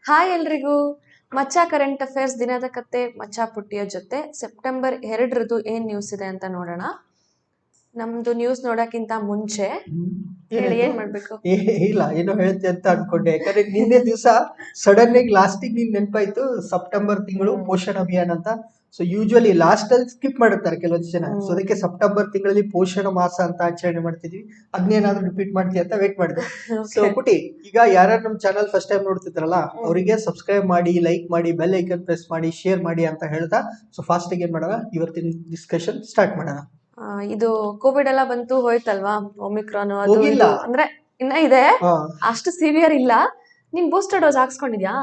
Hi ಎಲ್ರಿಗೂ. ಮಚ್ಚಾ current affairs ದಿನದ ಕತೆ ಮಚ್ಚಾ ಪುಟ್ಟಿಯ ಜೊತೆ ಸೆಪ್ಟೆಂಬರ್ 2 ಏನ್ ನ್ಯೂಸ್ ಇದೆ ಅಂತ ನೋಡೋಣ. ನಮ್ದು ನ್ಯೂಸ್ ನೋಡಕ್ಕಿಂತ ಮುಂಚೆ ಹೇಳಿ ಏನ್ ಮಾಡ್ಬೇಕು. ಇಲ್ಲ ಏನೋ ಹೇಳ್ತೆ ಅಂತ ಅನ್ಕೊಂಡೆ, ಯಾಕಂದ್ರೆ ನಿನ್ನೆ ದಿವಸ ಸಡನ್ ಆಗಿ ಲಾಸ್ಟಿಗೆ ನಿನ್ ನೆನಪಾಯ್ತು ಸೆಪ್ಟೆಂಬರ್ ತಿಂಗಳು ಪೋಷಣ ಅಭಿಯಾನ ಅಂತ. ಸೊ ಯೂಶುವಲಿ ಲಾಸ್ಟ್ ಅಲ್ಲಿ ಸ್ಕಿಪ್ ಮಾಡುತ್ತಾರೆ ಕೆಲವೊಂದು ಜನ. ಸೊ ಅದಕ್ಕೆ ಸೆಪ್ಟೆಂಬರ್ ತಿಂಗಳಲ್ಲಿ ಪೋಷಣ ಮಾಸ ಅಂತ ಆಚರಣೆ ಮಾಡ್ತಿದ್ವಿ. ಅದನ್ನೇನಾದ್ರೂ ರಿಪೀಟ್ ಮಾಡ್ತೀವಿ ಅಂತ ವೇಟ್ ಮಾಡಿದೆ. ಸೊ ಪುಟಿ, ಈಗ ಯಾರ್ಯಾರು ನಮ್ ಚಾನಲ್ ಫಸ್ಟ್ ಟೈಮ್ ನೋಡ್ತಿದ್ರಲ್ಲ ಅವರಿಗೆ ಸಬ್ಸ್ಕ್ರೈಬ್ ಮಾಡಿ, ಲೈಕ್ ಮಾಡಿ, ಬೆಲ್ ಐಕನ್ ಪ್ರೆಸ್ ಮಾಡಿ, ಶೇರ್ ಮಾಡಿ ಅಂತ ಹೇಳ್ತಾ ಸೊ ಫಾಸ್ಟ್ ಆಗಿ ಏನ್ ಮಾಡೋಣ, ಇವತ್ತಿನ ಡಿಸ್ಕಷನ್ ಸ್ಟಾರ್ಟ್ ಮಾಡೋಣ. ಇದು ಕೋವಿಡ್ ಎಲ್ಲ ಬಂತು ಹೋಯ್ತಲ್ವಾ, ಒಮಿಕ್ರಾನ್ ಅದು ಹೋಗಿಲ್ಲ. ಇದು ಅಂದ್ರೆ ಇನ್ನ ಇದೆ, ಅಷ್ಟು ಸಿವಿಯರ್ ಇಲ್ಲ. ನೀನ್ ಬೂಸ್ಟರ್ ಡೋಸ್ ಹಾಕ್ಸ್ಕೊಂಡಿದ್ಯಾ?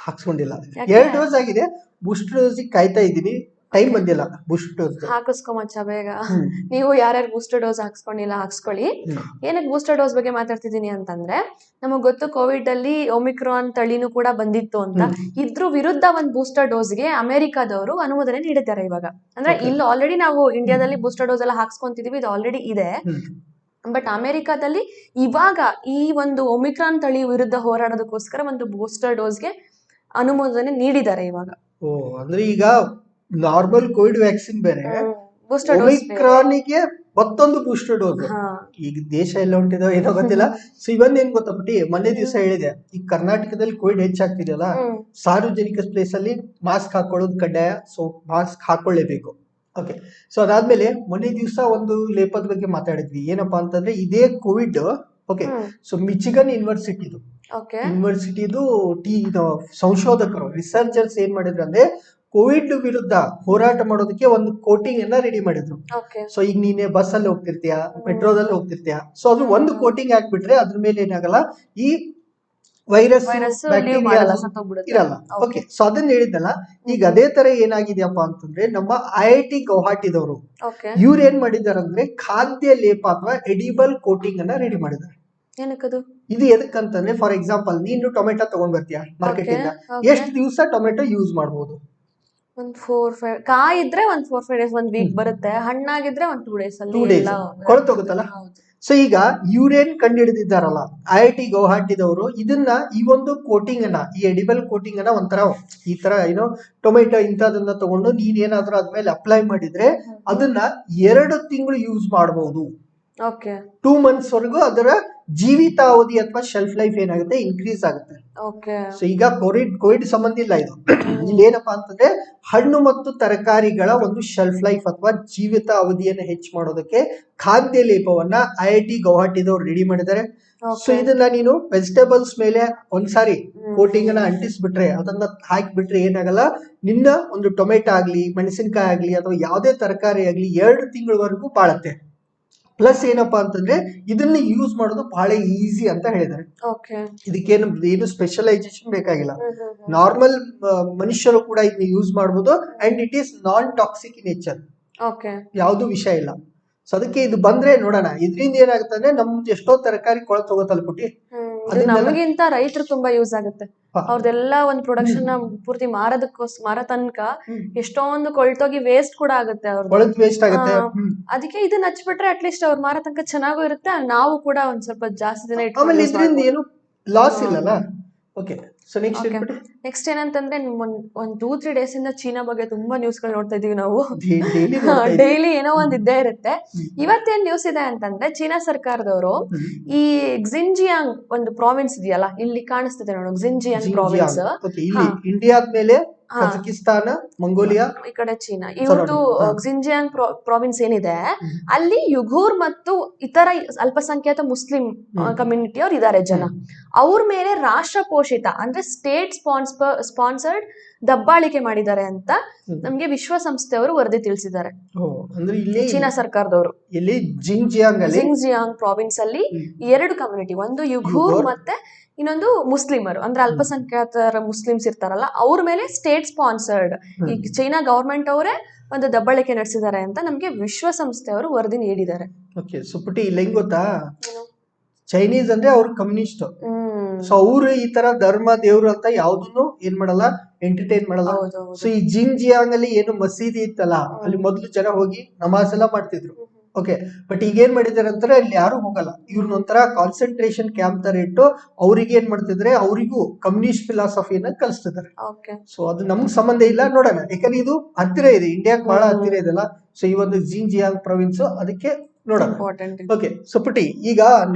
ಹಾಕ್ಸ್ಕೊಂಡಿಲ್ಲ, ಯಾಕೆ? 2 ಡೋಸ್ ಆಗಿದೆ. ಬೂಸ್ಟರ್ ಡೋಸ್ ಕಾಯ್ತಾ ಇದ್ದೀನಿ, ಟೈಮ್ ಬಂದಿಲ್ಲ. ಬೂಸ್ಟರ್ ಡೋಸ್ ಹಾಕಿಸ್ಕೊ ಮಚ್ಚ ಬೇಗ. ನೀವು ಯಾರ್ಯಾರು ಬೂಸ್ಟರ್ ಡೋಸ್ ಹಾಕ್ಸ್ಕೊಂಡಿಲ್ಲ ಹಾಕ್ಸ್ಕೊಳ್ಳಿ. ಏನಕ್ಕೆ ಬೂಸ್ಟರ್ ಡೋಸ್ ಬಗ್ಗೆ ಮಾತಾಡ್ತಿದ್ದೀನಿ ಅಂತಂದ್ರೆ, ನಮಗ್ ಗೊತ್ತು ಕೋವಿಡ್ ಅಲ್ಲಿ ಒಮಿಕ್ರಾನ್ ತಳಿನೂ ಕೂಡ ಬಂದಿತ್ತು ಅಂತ. ಇದ್ರ ವಿರುದ್ಧ ಒಂದ್ ಬೂಸ್ಟರ್ ಡೋಸ್ಗೆ ಅಮೆರಿಕಾದವರು ಅನುಮೋದನೆ ನೀಡಿದ್ದಾರೆ ಇವಾಗ. ಅಂದ್ರೆ ಇಲ್ಲಿ ಆಲ್ರೆಡಿ ನಾವು ಇಂಡಿಯಾದಲ್ಲಿ ಬೂಸ್ಟರ್ ಡೋಸ್ ಎಲ್ಲ ಹಾಕ್ಸ್ಕೊಂತಿದೀವಿ, ಇದು ಆಲ್ರೆಡಿ ಇದೆ. ಬಟ್ ಅಮೆರಿಕಾದಲ್ಲಿ ಇವಾಗ ಈ ಒಂದು ಒಮಿಕ್ರಾನ್ ತಳಿ ವಿರುದ್ಧ ಹೋರಾಡೋದಕ್ಕೋಸ್ಕರ ಒಂದು ಬೂಸ್ಟರ್ ಡೋಸ್ಗೆ ಅನುಮೋದನೆ ನೀಡಿದ್ದಾರೆ ಇವಾಗ. ಓ, ಅಂದ್ರೆ ಈಗ ನಾರ್ಮಲ್ ಕೋವಿಡ್ ವ್ಯಾಕ್ಸಿನ್ ಬೇರೆ, ಬೂಸ್ಟರ್ ಡೋಸ್ ಒಮಿಕ್ರಾನಿಗೆ ಮತ್ತೊಂದು ಬೂಸ್ಟರ್ ಡೋಸ್. ಈಗ ದೇಶ ಎಲ್ಲ ಹೊಂಟಿದೋ ಏನೋ ಗೊತ್ತಿಲ್ಲ. ಸೊ ಇವನ್ ಏನ್ ಗೊತ್ತಾಗ್ಬಿಟ್ಟಿ, ಮೊನ್ನೆ ದಿವಸ ಹೇಳಿದೆ, ಈ ಕರ್ನಾಟಕದಲ್ಲಿ ಕೋವಿಡ್ ಹೆಚ್ಚಾಗ್ತಿದೆಯಲ್ಲ, ಸಾರ್ವಜನಿಕ ಪ್ಲೇಸ್ ಅಲ್ಲಿ ಮಾಸ್ಕ್ ಹಾಕೊಳ್ಳೋದು ಕಡ್ಡಾಯ. ಸೊ ಮಾಸ್ಕ್ ಹಾಕೊಳ್ಳೇಬೇಕು. ಓಕೆ. ಸೊ ಅದಾದ್ಮೇಲೆ ಮೊನ್ನೆ ದಿವಸ ಒಂದು ಲೇಪದ ಬಗ್ಗೆ ಮಾತಾಡಿದ್ವಿ. ಏನಪ್ಪಾ ಅಂತಂದ್ರೆ ಇದೇ ಕೋವಿಡ್. ಓಕೆ. ಸೊ ಮಿಚಿಗನ್ ಯೂನಿವರ್ಸಿಟಿದು ಸಂಶೋಧಕರು, ರಿಸರ್ಚರ್ಸ್ ಏನ್ ಮಾಡಿದ್ರು ಅಂದ್ರೆ ಕೋವಿಡ್ ವಿರುದ್ಧ ಹೋರಾಟ ಮಾಡೋದಕ್ಕೆ ಒಂದು ಕೋಟಿಂಗ್ ಅನ್ನ ರೆಡಿ ಮಾಡಿದ್ರು. ಸೊ ಈಗ ನೀನೆ ಬಸ್ ಅಲ್ಲಿ ಹೋಗ್ತಿರ್ತೀಯ, ಮೆಟ್ರೋದಲ್ಲಿ ಹೋಗ್ತಿರ್ತೀಯ, ಸೊ ಅದು ಒಂದು ಕೋಟಿಂಗ್ ಹಾಕ್ಬಿಟ್ರೆ ಅದ್ರ ಮೇಲೆ ಏನಾಗಲ್ಲ, ಈ ವೈರಸ್ ಇರಲ್ಲ. ಓಕೆ. ಸೊ ಅದನ್ನ ಹೇಳಿದ್ನಲ್ಲ, ಈಗ ಅದೇ ತರ ಏನಾಗಿದೆಯಪ್ಪ ಅಂತಂದ್ರೆ ನಮ್ಮ IIT ಗೌಹಾಟಿದವರು ಇವ್ರು ಏನ್ ಮಾಡಿದಾರೆ ಅಂದ್ರೆ ಖಾದ್ಯ ಲೇಪ ಅಥವಾ ಎಡಿಬಲ್ ಕೋಟಿಂಗ್ ಅನ್ನ ರೆಡಿ ಮಾಡಿದ್ದಾರೆ. ಇದು ಎದಕ್ಕಂತಂದ್ರೆ, ಫಾರ್ ಎಕ್ಸಾಂಪಲ್ ನೀನು ಟೊಮೆಟೊ ತಗೊಂಡ್ ಬರ್ತೀಯ ಮಾರ್ಕೆಟ್ ಇಂದ, ಎಷ್ಟು ದಿವಸ ಟೊಮೆಟೊ ಯೂಸ್ ಮಾಡಬಹುದು? ಒಂದ್ 4-5 ಕಾಯಿ ಇದ್ರೆ ಒಂದ್ 4-5 ಡೇಸ್, ಒಂದ್ ವೀಕ್ ಬರುತ್ತೆ. ಹಣ್ಣಾಗಿದ್ರೆ ಒಂದ್ 2 ಡೇಸ್ ಅಲ್ಲಿ ಕೊಳತೋಗುತ್ತಲ್ಲ. ಸೊ ಈಗ ಇವ್ರೇನ್ ಕಂಡು ಹಿಡಿದಿದ್ದಾರಲ್ಲ IIT ಗೌಹಾಟಿದವರು, ಇದನ್ನ ಈ ಒಂದು ಕೋಟಿಂಗ್ ಅನ್ನ, ಈ ಎಡಿಬಲ್ ಕೋಟಿಂಗ್ ಅನ್ನ ಒಂಥರ ಈ ತರ ಏನೋ ಟೊಮೆಟೊ ಇಂಥದನ್ನ ತಗೊಂಡು ನೀನ್ ಏನಾದ್ರೂ ಅದ್ಮೇಲೆ ಅಪ್ಲೈ ಮಾಡಿದ್ರೆ ಅದನ್ನ 2 ತಿಂಗಳು ಯೂಸ್ ಮಾಡಬಹುದು. 2 months ವರೆಗೂ ಅದರ ಜೀವಿತಾವಧಿ ಅಥವಾ ಶೆಲ್ಫ್ ಲೈಫ್ ಏನಾಗುತ್ತೆ, ಇನ್ಕ್ರೀಸ್ ಆಗುತ್ತೆ. ಸೊ ಈಗ ಕೋವಿಡ್ ಸಂಬಂಧ ಇಲ್ಲ ಇದು. ಇಲ್ಲಿ ಏನಪ್ಪಾ ಅಂತಂದ್ರೆ ಹಣ್ಣು ಮತ್ತು ತರಕಾರಿಗಳ ಒಂದು ಶೆಲ್ಫ್ ಲೈಫ್ ಅಥವಾ ಜೀವಿತ ಅವಧಿಯನ್ನು ಹೆಚ್ಚು ಮಾಡೋದಕ್ಕೆ ಖಾದ್ಯ ಲೇಪವನ್ನ IIT ಗೌಹಾಟಿದವ್ರು ರೆಡಿ ಮಾಡಿದ್ದಾರೆ. ಸೊ ಇದನ್ನ ನೀನು ವೆಜಿಟೇಬಲ್ಸ್ ಮೇಲೆ ಒಂದ್ಸಾರಿ ಕೋಟಿಂಗ್ ಅನ್ನ ಅಂಟಿಸ್ಬಿಟ್ರೆ, ಅದನ್ನ ಹಾಕಿಬಿಟ್ರೆ ಏನಾಗಲ್ಲ, ನಿನ್ನ ಒಂದು ಟೊಮೆಟೊ ಆಗ್ಲಿ, ಮೆಣಸಿನಕಾಯಿ ಆಗ್ಲಿ, ಅಥವಾ ಯಾವುದೇ ತರಕಾರಿ ಆಗ್ಲಿ 2 ತಿಂಗಳವರೆಗೂ ಬಾಳತ್ತೆ. ಪ್ಲಸ್ ಏನಪ್ಪಾ ಅಂತಂದ್ರೆ ಇದನ್ನ ಯೂಸ್ ಮಾಡೋದು ಬಹಳ ಈಸಿ ಅಂತ ಹೇಳಿದ್ದಾರೆ. ಇದಕ್ಕೇನು ಏನು ಸ್ಪೆಷಲೈಸೇಷನ್ ಬೇಕಾಗಿಲ್ಲ. ನಾರ್ಮಲ್ ಮನುಷ್ಯರು ಕೂಡ ಇದನ್ನ ಯೂಸ್ ಮಾಡಬಹುದು. And it is non toxic in nature, ಯಾವ್ದು ವಿಷ ಇಲ್ಲ. ಸೊ ಅದಕ್ಕೆ ಇದು ಬಂದ್ರೆ ನೋಡೋಣ, ಇದರಿಂದ ಏನಾಗುತ್ತೆ ಅಂದ್ರೆ ನಮ್ದು ಎಷ್ಟೋ ತರಕಾರಿ ಕೊಳತು ಹೋಗುತ್ತಲ್ಲ ಪುಟ್ಟಿ. ನಮಗಿಂತ ರೈತರು ತುಂಬಾ ಯೂಸ್ ಆಗುತ್ತೆ. ಅವ್ರದೆಲ್ಲ ಒಂದ್ ಪ್ರೊಡಕ್ಷನ್ ಪೂರ್ತಿ ಮಾರ ತನಕ ಎಷ್ಟೊಂದು ಕೊಳ್ತೋಗಿ ವೇಸ್ಟ್ ಕೂಡ ಆಗುತ್ತೆ. ಕೊಳತು ವೇಸ್ಟ್ ಆಗುತ್ತೆ. ಅದಕ್ಕೆ ಇದನ್ನ ಹಚ್ಬಿಟ್ರೆ ಅಟ್ಲೀಸ್ಟ್ ಅವ್ರ ಮಾರ ತನಕ ಚೆನ್ನಾಗೂ ಇರುತ್ತೆ, ನಾವು ಕೂಡ ಒಂದ್ ಸ್ವಲ್ಪ ಜಾಸ್ತಿ ದಿನ ಆಮೇಲೆ ಇದರಿಂದ ಏನು ಲಾಸ್ ಇಲ್ಲಲ್ಲ. ಓಕೆ. ಸೊ ನೆಕ್ಸ್ಟ್ ಏನಂತಂದ್ರೆ ಒಂದ್ 2-3 ಡೇಸ್ ಇಂದ ಚೀನಾ ಬಗ್ಗೆ ತುಂಬಾ ನ್ಯೂಸ್ ಗಳು ನೋಡ್ತಾ ಇದೀವಿ ನಾವು. ಡೈಲಿ ಏನೋ ಒಂದ್ ಇದ್ದೇ ಇರುತ್ತೆ. ಇವತ್ತೇನ್ ನ್ಯೂಸ್ ಇದೆ ಅಂತಂದ್ರೆ, ಚೀನಾ ಸರ್ಕಾರದವರು ಈ ಕ್ಸಿನ್ಜಿಯಾಂಗ್ ಒಂದು ಪ್ರಾವಿನ್ಸ್ ಇದೆಯಲ್ಲ, ಇಲ್ಲಿ ಕಾಣಿಸ್ತಿದೆ ನೋಡು, ಕ್ಸಿನ್ಜಿಯಾಂಗ್ ಪ್ರಾವಿನ್ಸ್. ಇಂಡಿಯಾದ ಮೇಲೆ ಕಜಕಿಸ್ತಾನ, ಮಂಗೋಲಿಯಾ, ಈ ಕಡೆ ಚೀನಾ, ಇವ್ರದ್ದು ಕ್ಸಿನ್ಜಿಯಾಂಗ್ ಪ್ರಾವಿನ್ಸ್ ಏನಿದೆ, ಅಲ್ಲಿ ಯುಘೂರ್ ಮತ್ತು ಇತರ ಅಲ್ಪಸಂಖ್ಯಾತ ಮುಸ್ಲಿಂ ಕಮ್ಯುನಿಟಿ ಅವ್ರು ಇದಾರೆ ಜನ. ಅವ್ರ ಮೇಲೆ ರಾಷ್ಟ್ರ ಪೋಷಿತ ಅಂದ್ರೆ ಸ್ಟೇಟ್ ಸ್ಪಾನ್ಸರ್ಡ್ ದಬ್ಬಾಳಿಕೆ ಮಾಡಿದ್ದಾರೆ ಅಂತ ನಮ್ಗೆ ವಿಶ್ವಸಂಸ್ಥೆಯವರು ವರದಿ ತಿಳಿಸಿದ್ದಾರೆ. ಚೀನಾ ಸರ್ಕಾರದವರು ಇಲ್ಲಿ ಜಿಂಗ್ಜಿಯಾಂಗ್ ಪ್ರಾವಿನ್ಸ್ ಅಲ್ಲಿ 2 ಕಮ್ಯುನಿಟಿ, ಒಂದು ಯುಘೂರ್ ಮತ್ತೆ ಇನ್ನೊಂದು ಮುಸ್ಲಿಮರು ಅಂದ್ರೆ ಅಲ್ಪಸಂಖ್ಯಾತರ ಮುಸ್ಲಿಮ್ಸ್ ಇರ್ತಾರಲ್ಲ, ಅವ್ರ ಮೇಲೆ ಸ್ಟೇಟ್ ಸ್ಪಾನ್ಸರ್ಡ್ ಈ ಚೈನಾ ಗವರ್ಮೆಂಟ್ ಅವರೇ ಒಂದು ದಬ್ಬಾಳಿಕೆ ನಡೆಸಿದ್ದಾರೆ ಅಂತ ನಮ್ಗೆ ವಿಶ್ವಸಂಸ್ಥೆಯವರು ವರದಿ ನೀಡಿದ್ದಾರೆ. ಓಕೆ. ಸುಪುಟಿ ಇಲ್ಲ ಹೆಂಗ್ ಗೊತ್ತಾ, ಚೈನೀಸ್ ಅಂದ್ರೆ ಅವ್ರು ಕಮ್ಯುನಿಸ್ಟ್. ಸೊ ಅವ್ರು ಈ ತರ ಧರ್ಮ ದೇವ್ರು ಅಂತ ಯಾವ್ದನ್ನು ಏನ್ ಮಾಡಲ್ಲ, ಎಂಟರ್ಟೈನ್ ಮಾಡಲ್ಲ. ಸೊ ಈ ಜಿಂಗ್ಜಿಯಾಂಗ್ ಅಲ್ಲಿ ಏನು ಮಸೀದಿ ಇತ್ತಲ್ಲ, ಅಲ್ಲಿ ಮೊದ್ಲು ಜನ ಹೋಗಿ ನಮಾಜ್ ಎಲ್ಲ ಮಾಡ್ತಿದ್ರು. ಓಕೆ, ಬಟ್ ಈಗ ಏನ್ ಮಾಡಿದಾರೆ ಅಂತಾರೆ ಅಲ್ಲಿ ಯಾರು ಹೋಗಲ್ಲ, ಇವ್ರನ್ನ ಒಂಥರ ಕಾನ್ಸಂಟ್ರೇಷನ್ ಕ್ಯಾಂಪ್ ತರ ಇಟ್ಟು ಅವ್ರಿಗೆ ಏನ್ ಮಾಡ್ತಿದ್ರೆ ಅವರಿಗೂ ಕಮ್ಯುನಿಸ್ಟ್ ಫಿಲಾಸಫಿನ ಕಲಿಸ್ತಿದ್ದಾರೆ. ಓಕೆ. ಸೊ ಅದು ನಮ್ಗ್ ಸಂಬಂಧ ಇಲ್ಲ, ನೋಡೋಣ. ಯಾಕಂದ್ರೆ ಇದು ಹತ್ತಿರ ಇದೆ, ಇಂಡಿಯಾಕ್ ಬಹಳ ಹತ್ತಿರ ಇದೆಲ್ಲ. ಸೊ ಈ ಒಂದು ಜಿನ್ಜಿಯಾಂಗ್ ಪ್ರಾವಿನ್ಸ್, ಅದಕ್ಕೆ ನೋಡೋಣ. ಇಂಪಾರ್ಟೆಂಟ್. ಓಕೆ, ಸೊ ಪುಟಿ, ಈಗ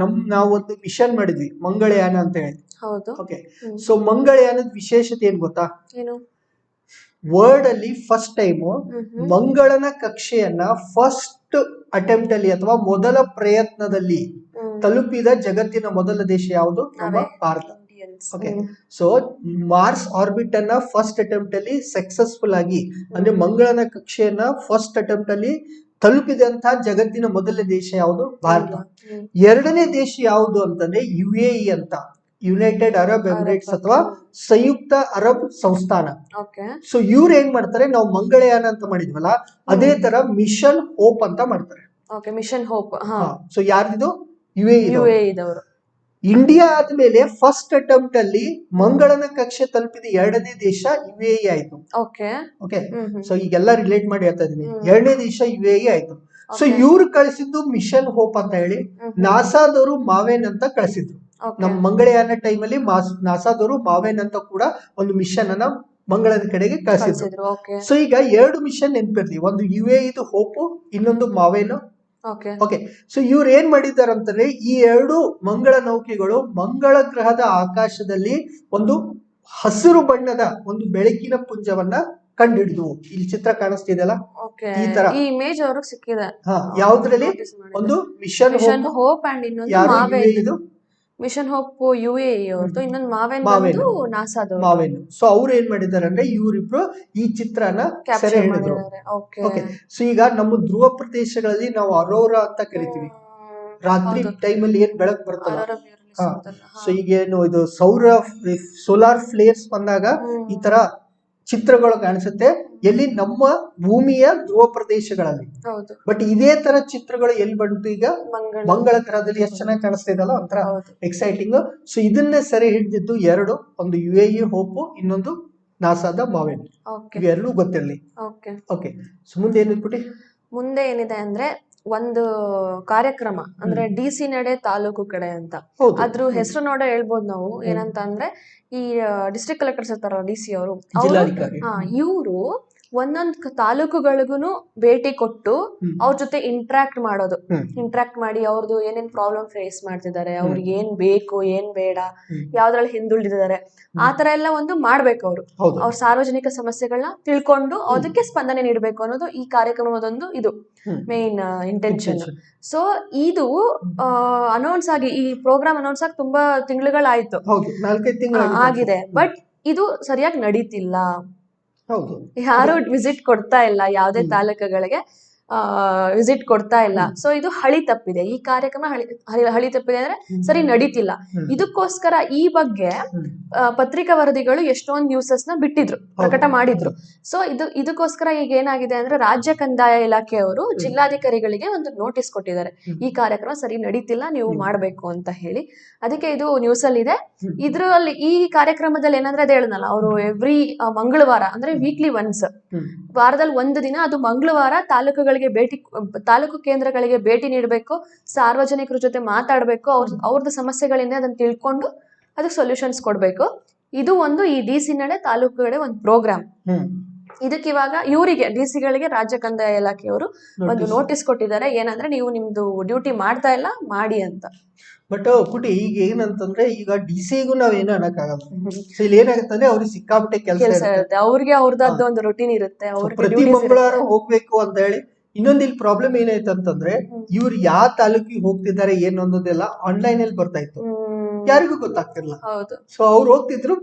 ನಾವು ಒಂದು ಮಿಷನ್ ಮಾಡಿದ್ವಿ ಮಂಗಳಯಾನ ಅಂತ ಹೇಳಿ. ಹೌದು. ಓಕೆ, ಸೊ ಮಂಗಳಯಾನದ ವಿಶೇಷತೆ ಏನ್ ಗೊತ್ತಾ? ಏನು? ವರ್ಲ್ಡ್ ಅಲ್ಲಿ ಫಸ್ಟ್ ಟೈಮ್ ಮಂಗಳನ ಕಕ್ಷೆಯನ್ನ ಫಸ್ಟ್ ಅಟೆಂಪ್ಟ್ ಅಲ್ಲಿ ಅಥವಾ ಮೊದಲ ಪ್ರಯತ್ನದಲ್ಲಿ ತಲುಪಿದ ಜಗತ್ತಿನ ಮೊದಲ ದೇಶ ಯಾವುದು? ನಮ್ಮ ಭಾರತ. ಓಕೆ, ಸೊ ಮಾರ್ಸ್ ಆರ್ಬಿಟ್ ಅನ್ನ ಫಸ್ಟ್ ಅಟೆಂಪ್ಟ್ ಅಲ್ಲಿ ಸಕ್ಸಸ್ಫುಲ್ ಆಗಿ, ಅಂದ್ರೆ ಮಂಗಳನ ಕಕ್ಷೆಯನ್ನ ಫಸ್ಟ್ ಅಟೆಂಪ್ಟ್ ಅಲ್ಲಿ ತಲುಪಿದಂತಹ ಜಗತ್ತಿನ ಮೊದಲ ದೇಶ ಯಾವುದು? ಭಾರತ. ಎರಡನೇ ದೇಶ ಯಾವುದು ಅಂತಂದ್ರೆ UAE ಅಂತ, ಯುನೈಟೆಡ್ ಅರಬ್ ಎಮಿರೇಟ್ಸ್ ಅಥವಾ ಸಂಯುಕ್ತ ಅರಬ್ ಸಂಸ್ಥಾನ. ಸೊ ಇವ್ರು ಏನ್ ಮಾಡ್ತಾರೆ, ನಾವು ಮಂಗಳಯಾನ ಅಂತ ಮಾಡಿದ್ವಲ್ಲ ಅದೇ ತರ ಮಿಷನ್ ಹೋಪ್ ಅಂತ ಮಾಡ್ತಾರೆ. Mission hope. ಸೊ ಯಾರ್ದಿದು? UAE ದವರು. ಇಂಡಿಯಾ ಆದ್ಮೇಲೆ ಫಸ್ಟ್ ಅಟೆಂಪ್ಟ್ ಅಲ್ಲಿ ಮಂಗಳನ ಕಕ್ಷೆ ತಲುಪಿದ ಎರಡನೇ ದೇಶ UAE ಆಯ್ತು. ಓಕೆ, ಸೊ ಈಗೆಲ್ಲ ರಿಲೇಟ್ ಮಾಡಿ ಹೇಳ್ತಾ ಇದೀನಿ. ಎರಡನೇ ದೇಶ UAE ಆಯ್ತು. ಸೊ ಇವ್ರು ಕಳಿಸಿದ್ದು ಮಿಷನ್ ಹೋಪ್ ಅಂತ ಹೇಳಿ, ನಾಸಾದವರು ಮಾವೇನ್ ಅಂತ ಕಳಿಸಿದ್ರು. ನಮ್ ಮಂಗಳಯಾನ ಟೈಮ್ ಅಲ್ಲಿ ನಾಸಾದವರು ಮಾವೇನ್ ಅಂತ ಕೂಡ ಒಂದು ಮಿಷನ್ ಅನ್ನ ಮಂಗಳದ ಕಡೆಗೆ ಕಳಿಸಿದ್ರು. ಸೊ ಈಗ ಎರಡು ಮಿಷನ್ ನೆನ್ಪಿರ್ಲಿ, ಒಂದು UAE ಹೋಪ್, ಇನ್ನೊಂದು ಮಾವೇನ್. ಓಕೆ, ಸೊ ಇವ್ರು ಏನ್ ಮಾಡಿದ್ದಾರೆ ಅಂತಂದ್ರೆ ಈ ಎರಡು ಮಂಗಳ ನೌಕೆಗಳು ಮಂಗಳ ಗ್ರಹದ ಆಕಾಶದಲ್ಲಿ ಒಂದು ಹಸಿರು ಬಣ್ಣದ ಒಂದು ಬೆಳಕಿನ ಪುಂಜವನ್ನ ಕಂಡುಹಿಡಿದು, ಇಲ್ಲಿ ಚಿತ್ರ ಕಾಣಿಸ್ತಿದೆಯಲ್ಲ ಈ ತರ ಇಮೇಜ್ ಅವ್ರಿಗೆ ಸಿಕ್ಕಿದೆ. ಯಾವ್ದ್ರಲ್ಲಿ? ಒಂದು ಮಿಷನ್ ಹೋಪ್ ಅಂಡ್ ಇನ್ನೊಂದು ಮಿಷನ್ ಹೋಪ್ UAE ಅವ್ರದ್ದು, ಇನ್ನೊಂದು ಮಾವೇನ್. ಸೊ ಅವ್ರು ಏನ್ ಮಾಡಿದ್ದಾರೆ ಅಂದ್ರೆ ಇವರಿಬ್ರು ಈ ಚಿತ್ರನ ಸೆರೆ ಹಿಡಿದ್ರು. ಓಕೆ, ಸೊ ಈಗ ನಮ್ಮ ಧ್ರುವ ಪ್ರದೇಶಗಳಲ್ಲಿ ನಾವು ಅರೋರಾ ಅಂತ ಕರಿತೀವಿ, ರಾತ್ರಿ ಟೈಮ್ ಅಲ್ಲಿ ಏನ್ ಬೆಳಕು ಬರ್ತಲ್ಲ. ಸೊ ಈಗ ಏನು ಇದು ಸೋಲಾರ್ ಫ್ಲೇರ್ಸ್ ಬಂದಾಗ ಈ ತರ ಚಿತ್ರಗಳು ಕಾಣಿಸುತ್ತೆ, ಎಲ್ಲಿ? ನಮ್ಮ ಭೂಮಿಯ ಧ್ರುವ ಪ್ರದೇಶಗಳಲ್ಲಿ. ಬಟ್ ಇದೇ ತರ ಚಿತ್ರಗಳು ಎಲ್ಲಿ ಬಂತು? ಈಗ ಮಂಗಳ ಗ್ರಹದಲ್ಲಿ. ಎಷ್ಟು ಚೆನ್ನಾಗಿ ಕಾಣಿಸ್ತಾ ಇದಲ್ಲ, ಒಂಥರ ಎಕ್ಸೈಟಿಂಗ್. ಸೊ ಇದನ್ನೇ ಸೆರೆ ಹಿಡಿದಿದ್ದು ಎರಡು, ಒಂದು UAE ಹೋಪ್, ಇನ್ನೊಂದು ನಾಸಾದ ಮಾವೇನ್. ಇವೆರಡೂ ಗೊತ್ತಿರಲಿ. ಓಕೆ, ಸೊ ಮುಂದೆ ಏನಿದ್ಬಿಟ್ಟಿ? ಮುಂದೆ ಏನಿದೆ ಅಂದ್ರೆ ಒಂದು ಕಾರ್ಯಕ್ರಮ, ಅಂದ್ರೆ DC ನಡೆ ತಾಲೂಕು ಕಡೆ ಅಂತ. ಅದ್ರ ಹೆಸರು ನೋಡ ಹೇಳ್ಬೋದು ನಾವು. ಏನಂತ ಅಂದ್ರೆ ಈ ಡಿಸ್ಟ್ರಿಕ್ಟ್ ಕಲೆಕ್ಟರ್ಸ್ ಇರ್ತಾರ DC ಅವರು, ಇವರು ಒಂದೊಂದು ತಾಲೂಕುಗಳಿಗೂ ಭೇಟಿ ಕೊಟ್ಟು ಅವ್ರ ಜೊತೆ ಇಂಟ್ರಾಕ್ಟ್ ಮಾಡಿ ಅವ್ರದ್ದು ಏನೇನ್ ಪ್ರಾಬ್ಲಮ್ ಫೇಸ್ ಮಾಡ್ತಿದ್ದಾರೆ, ಅವ್ರಿಗೆ ಏನ್ ಬೇಕು ಏನ್ ಬೇಡ, ಯಾವ್ದ್ರಲ್ಲಿ ಹಿಂದುಳಿದಿದ್ದಾರೆ, ಆತರ ಎಲ್ಲ ಒಂದು ಮಾಡ್ಬೇಕು. ಅವ್ರ ಸಾರ್ವಜನಿಕ ಸಮಸ್ಯೆಗಳನ್ನ ತಿಳ್ಕೊಂಡು ಅದಕ್ಕೆ ಸ್ಪಂದನೆ ನೀಡಬೇಕು ಅನ್ನೋದು ಈ ಕಾರ್ಯಕ್ರಮದೊಂದು ಇದು ಮೇನ್ ಇಂಟೆನ್ಷನ್. ಸೊ ಇದು ಅನೌನ್ಸ್ ಆಗಿ, ಈ ಪ್ರೋಗ್ರಾಮ್ ಅನೌನ್ಸ್ ಆಗಿ ತುಂಬಾ ತಿಂಗಳುಗಳಾಯ್ತು, ಆಗಿದೆ. ಬಟ್ ಇದು ಸರಿಯಾಗಿ ನಡೀತಿಲ್ಲ, ಯಾರು ವಿಸಿಟ್ ಕೊಡ್ತಾ ಇಲ್ಲ, ಯಾವುದೇ ತಾಲೂಕುಗಳಿಗೆ ವಿಸಿಟ್ ಕೊಡ್ತಾ ಇಲ್ಲ. ಸೊ ಇದು ಹಳಿ ತಪ್ಪಿದೆ, ಈ ಕಾರ್ಯಕ್ರಮ ಹಳಿ ತಪ್ಪಿದೆ ಅಂದ್ರೆ ಸರಿ ನಡೀತಿಲ್ಲ. ಇದಕ್ಕೋಸ್ಕರ ಈ ಬಗ್ಗೆ ಪತ್ರಿಕಾ ವರದಿಗಳು ಎಷ್ಟೊಂದು ನ್ಯೂಸಸ್ ನ ಬಿಟ್ಟಿದ್ರು, ಪ್ರಕಟ ಮಾಡಿದ್ರು. ಸೊ ಇದಕ್ಕೋಸ್ಕರ ಈಗ ಏನಾಗಿದೆ ಅಂದ್ರೆ ರಾಜ್ಯ ಕಂದಾಯ ಇಲಾಖೆಯವರು ಜಿಲ್ಲಾಧಿಕಾರಿಗಳಿಗೆ ಒಂದು ನೋಟಿಸ್ ಕೊಟ್ಟಿದ್ದಾರೆ, ಈ ಕಾರ್ಯಕ್ರಮ ಸರಿ ನಡೀತಿಲ್ಲ, ನೀವು ಮಾಡ್ಬೇಕು ಅಂತ ಹೇಳಿ. ಅದಕ್ಕೆ ಇದು ನ್ಯೂಸ್ ಅಲ್ಲಿ ಇದೆ. ಇದ್ರಲ್ಲಿ ಈ ಕಾರ್ಯಕ್ರಮದಲ್ಲಿ ಏನಂದ್ರೆ ಅದೇ ಹೇಳನಲ್ಲ, ಅವರು ಎವ್ರಿ ಮಂಗಳವಾರ ಅಂದ್ರೆ ವೀಕ್ಲಿ ಒನ್ಸ್, ವಾರದಲ್ಲಿ ಒಂದು ದಿನ, ಅದು ಮಂಗಳವಾರ ತಾಲೂಕು ಕೇಂದ್ರಗಳಿಗೆ ಭೇಟಿ ನೀಡಬೇಕು, ಸಾರ್ವಜನಿಕರ ಜೊತೆ ಮಾತಾಡ್ಬೇಕು, ಅವ್ರದ್ದು ಸಮಸ್ಯೆಗಳಿಂದ ಅದನ್ನ ತಿಳ್ಕೊಂಡು ಅದಕ್ಕೆ ಸೊಲ್ಯೂಷನ್ಸ್ ಕೊಡ್ಬೇಕು. ಇದು ಒಂದು ಈ DC ನಡೆ ತಾಲೂಕುಗಳೇ ಒಂದು ಪ್ರೋಗ್ರಾಮ್. ಇದಕ್ಕೆ ಇವಾಗ ಇವರಿಗೆ DC-ಗಳಿಗೆ ರಾಜ್ಯ ಕಂದಾಯ ಇಲಾಖೆಯವರು ಒಂದು ನೋಟಿಸ್ ಕೊಟ್ಟಿದ್ದಾರೆ, ಏನಂದ್ರೆ ನೀವು ನಿಮ್ದು ಡ್ಯೂಟಿ ಮಾಡ್ತಾ ಇಲ್ಲ, ಮಾಡಿ ಅಂತ. ಬಟ್ ಪುಟಿ ಈಗ ಏನಂತಂದ್ರೆ ಈಗ DC-ಗೂ ನಾವೇನು ಅನ್ನಕ್ಕಾಗಲ್ಲ. ಸೊ ಇಲ್ಲಿ ಏನಾಗುತ್ತೆ ಅವ್ರಿಗೆ ಸಿಕ್ಕಾಪಟ್ಟೆ ಕೆಲಸ ಇರುತ್ತೆ, ಅವ್ರಿಗೆ ಅವ್ರದ್ದು ಒಂದು ರೂಟೀನ್ ಇರುತ್ತೆ, ಪ್ರತಿ ಮಂಗಳವಾರ ಹೋಗ್ಬೇಕು ಅಂತ ಹೇಳಿ. ಇನ್ನೊಂದು ಇಲ್ಲಿ ಪ್ರಾಬ್ಲಮ್ ಏನಾಯ್ತು ಅಂತಂದ್ರೆ ಇವ್ರು ಯಾವ ತಾಲೂಕಿಗೆ ಹೋಗ್ತಿದ್ದಾರೆ ಏನು ಅನ್ನೋದೆಲ್ಲ ಆನ್ಲೈನ್ ಅಲ್ಲಿ ಬರ್ತಾ ಇತ್ತು, ಯಾರಿಗೂ ಗೊತ್ತಾಗ್ತಿರ್ಲಿಲ್ಲ. ಸೊ ಅವ್ರು ಹೋಗ್ತಿದ್ರು,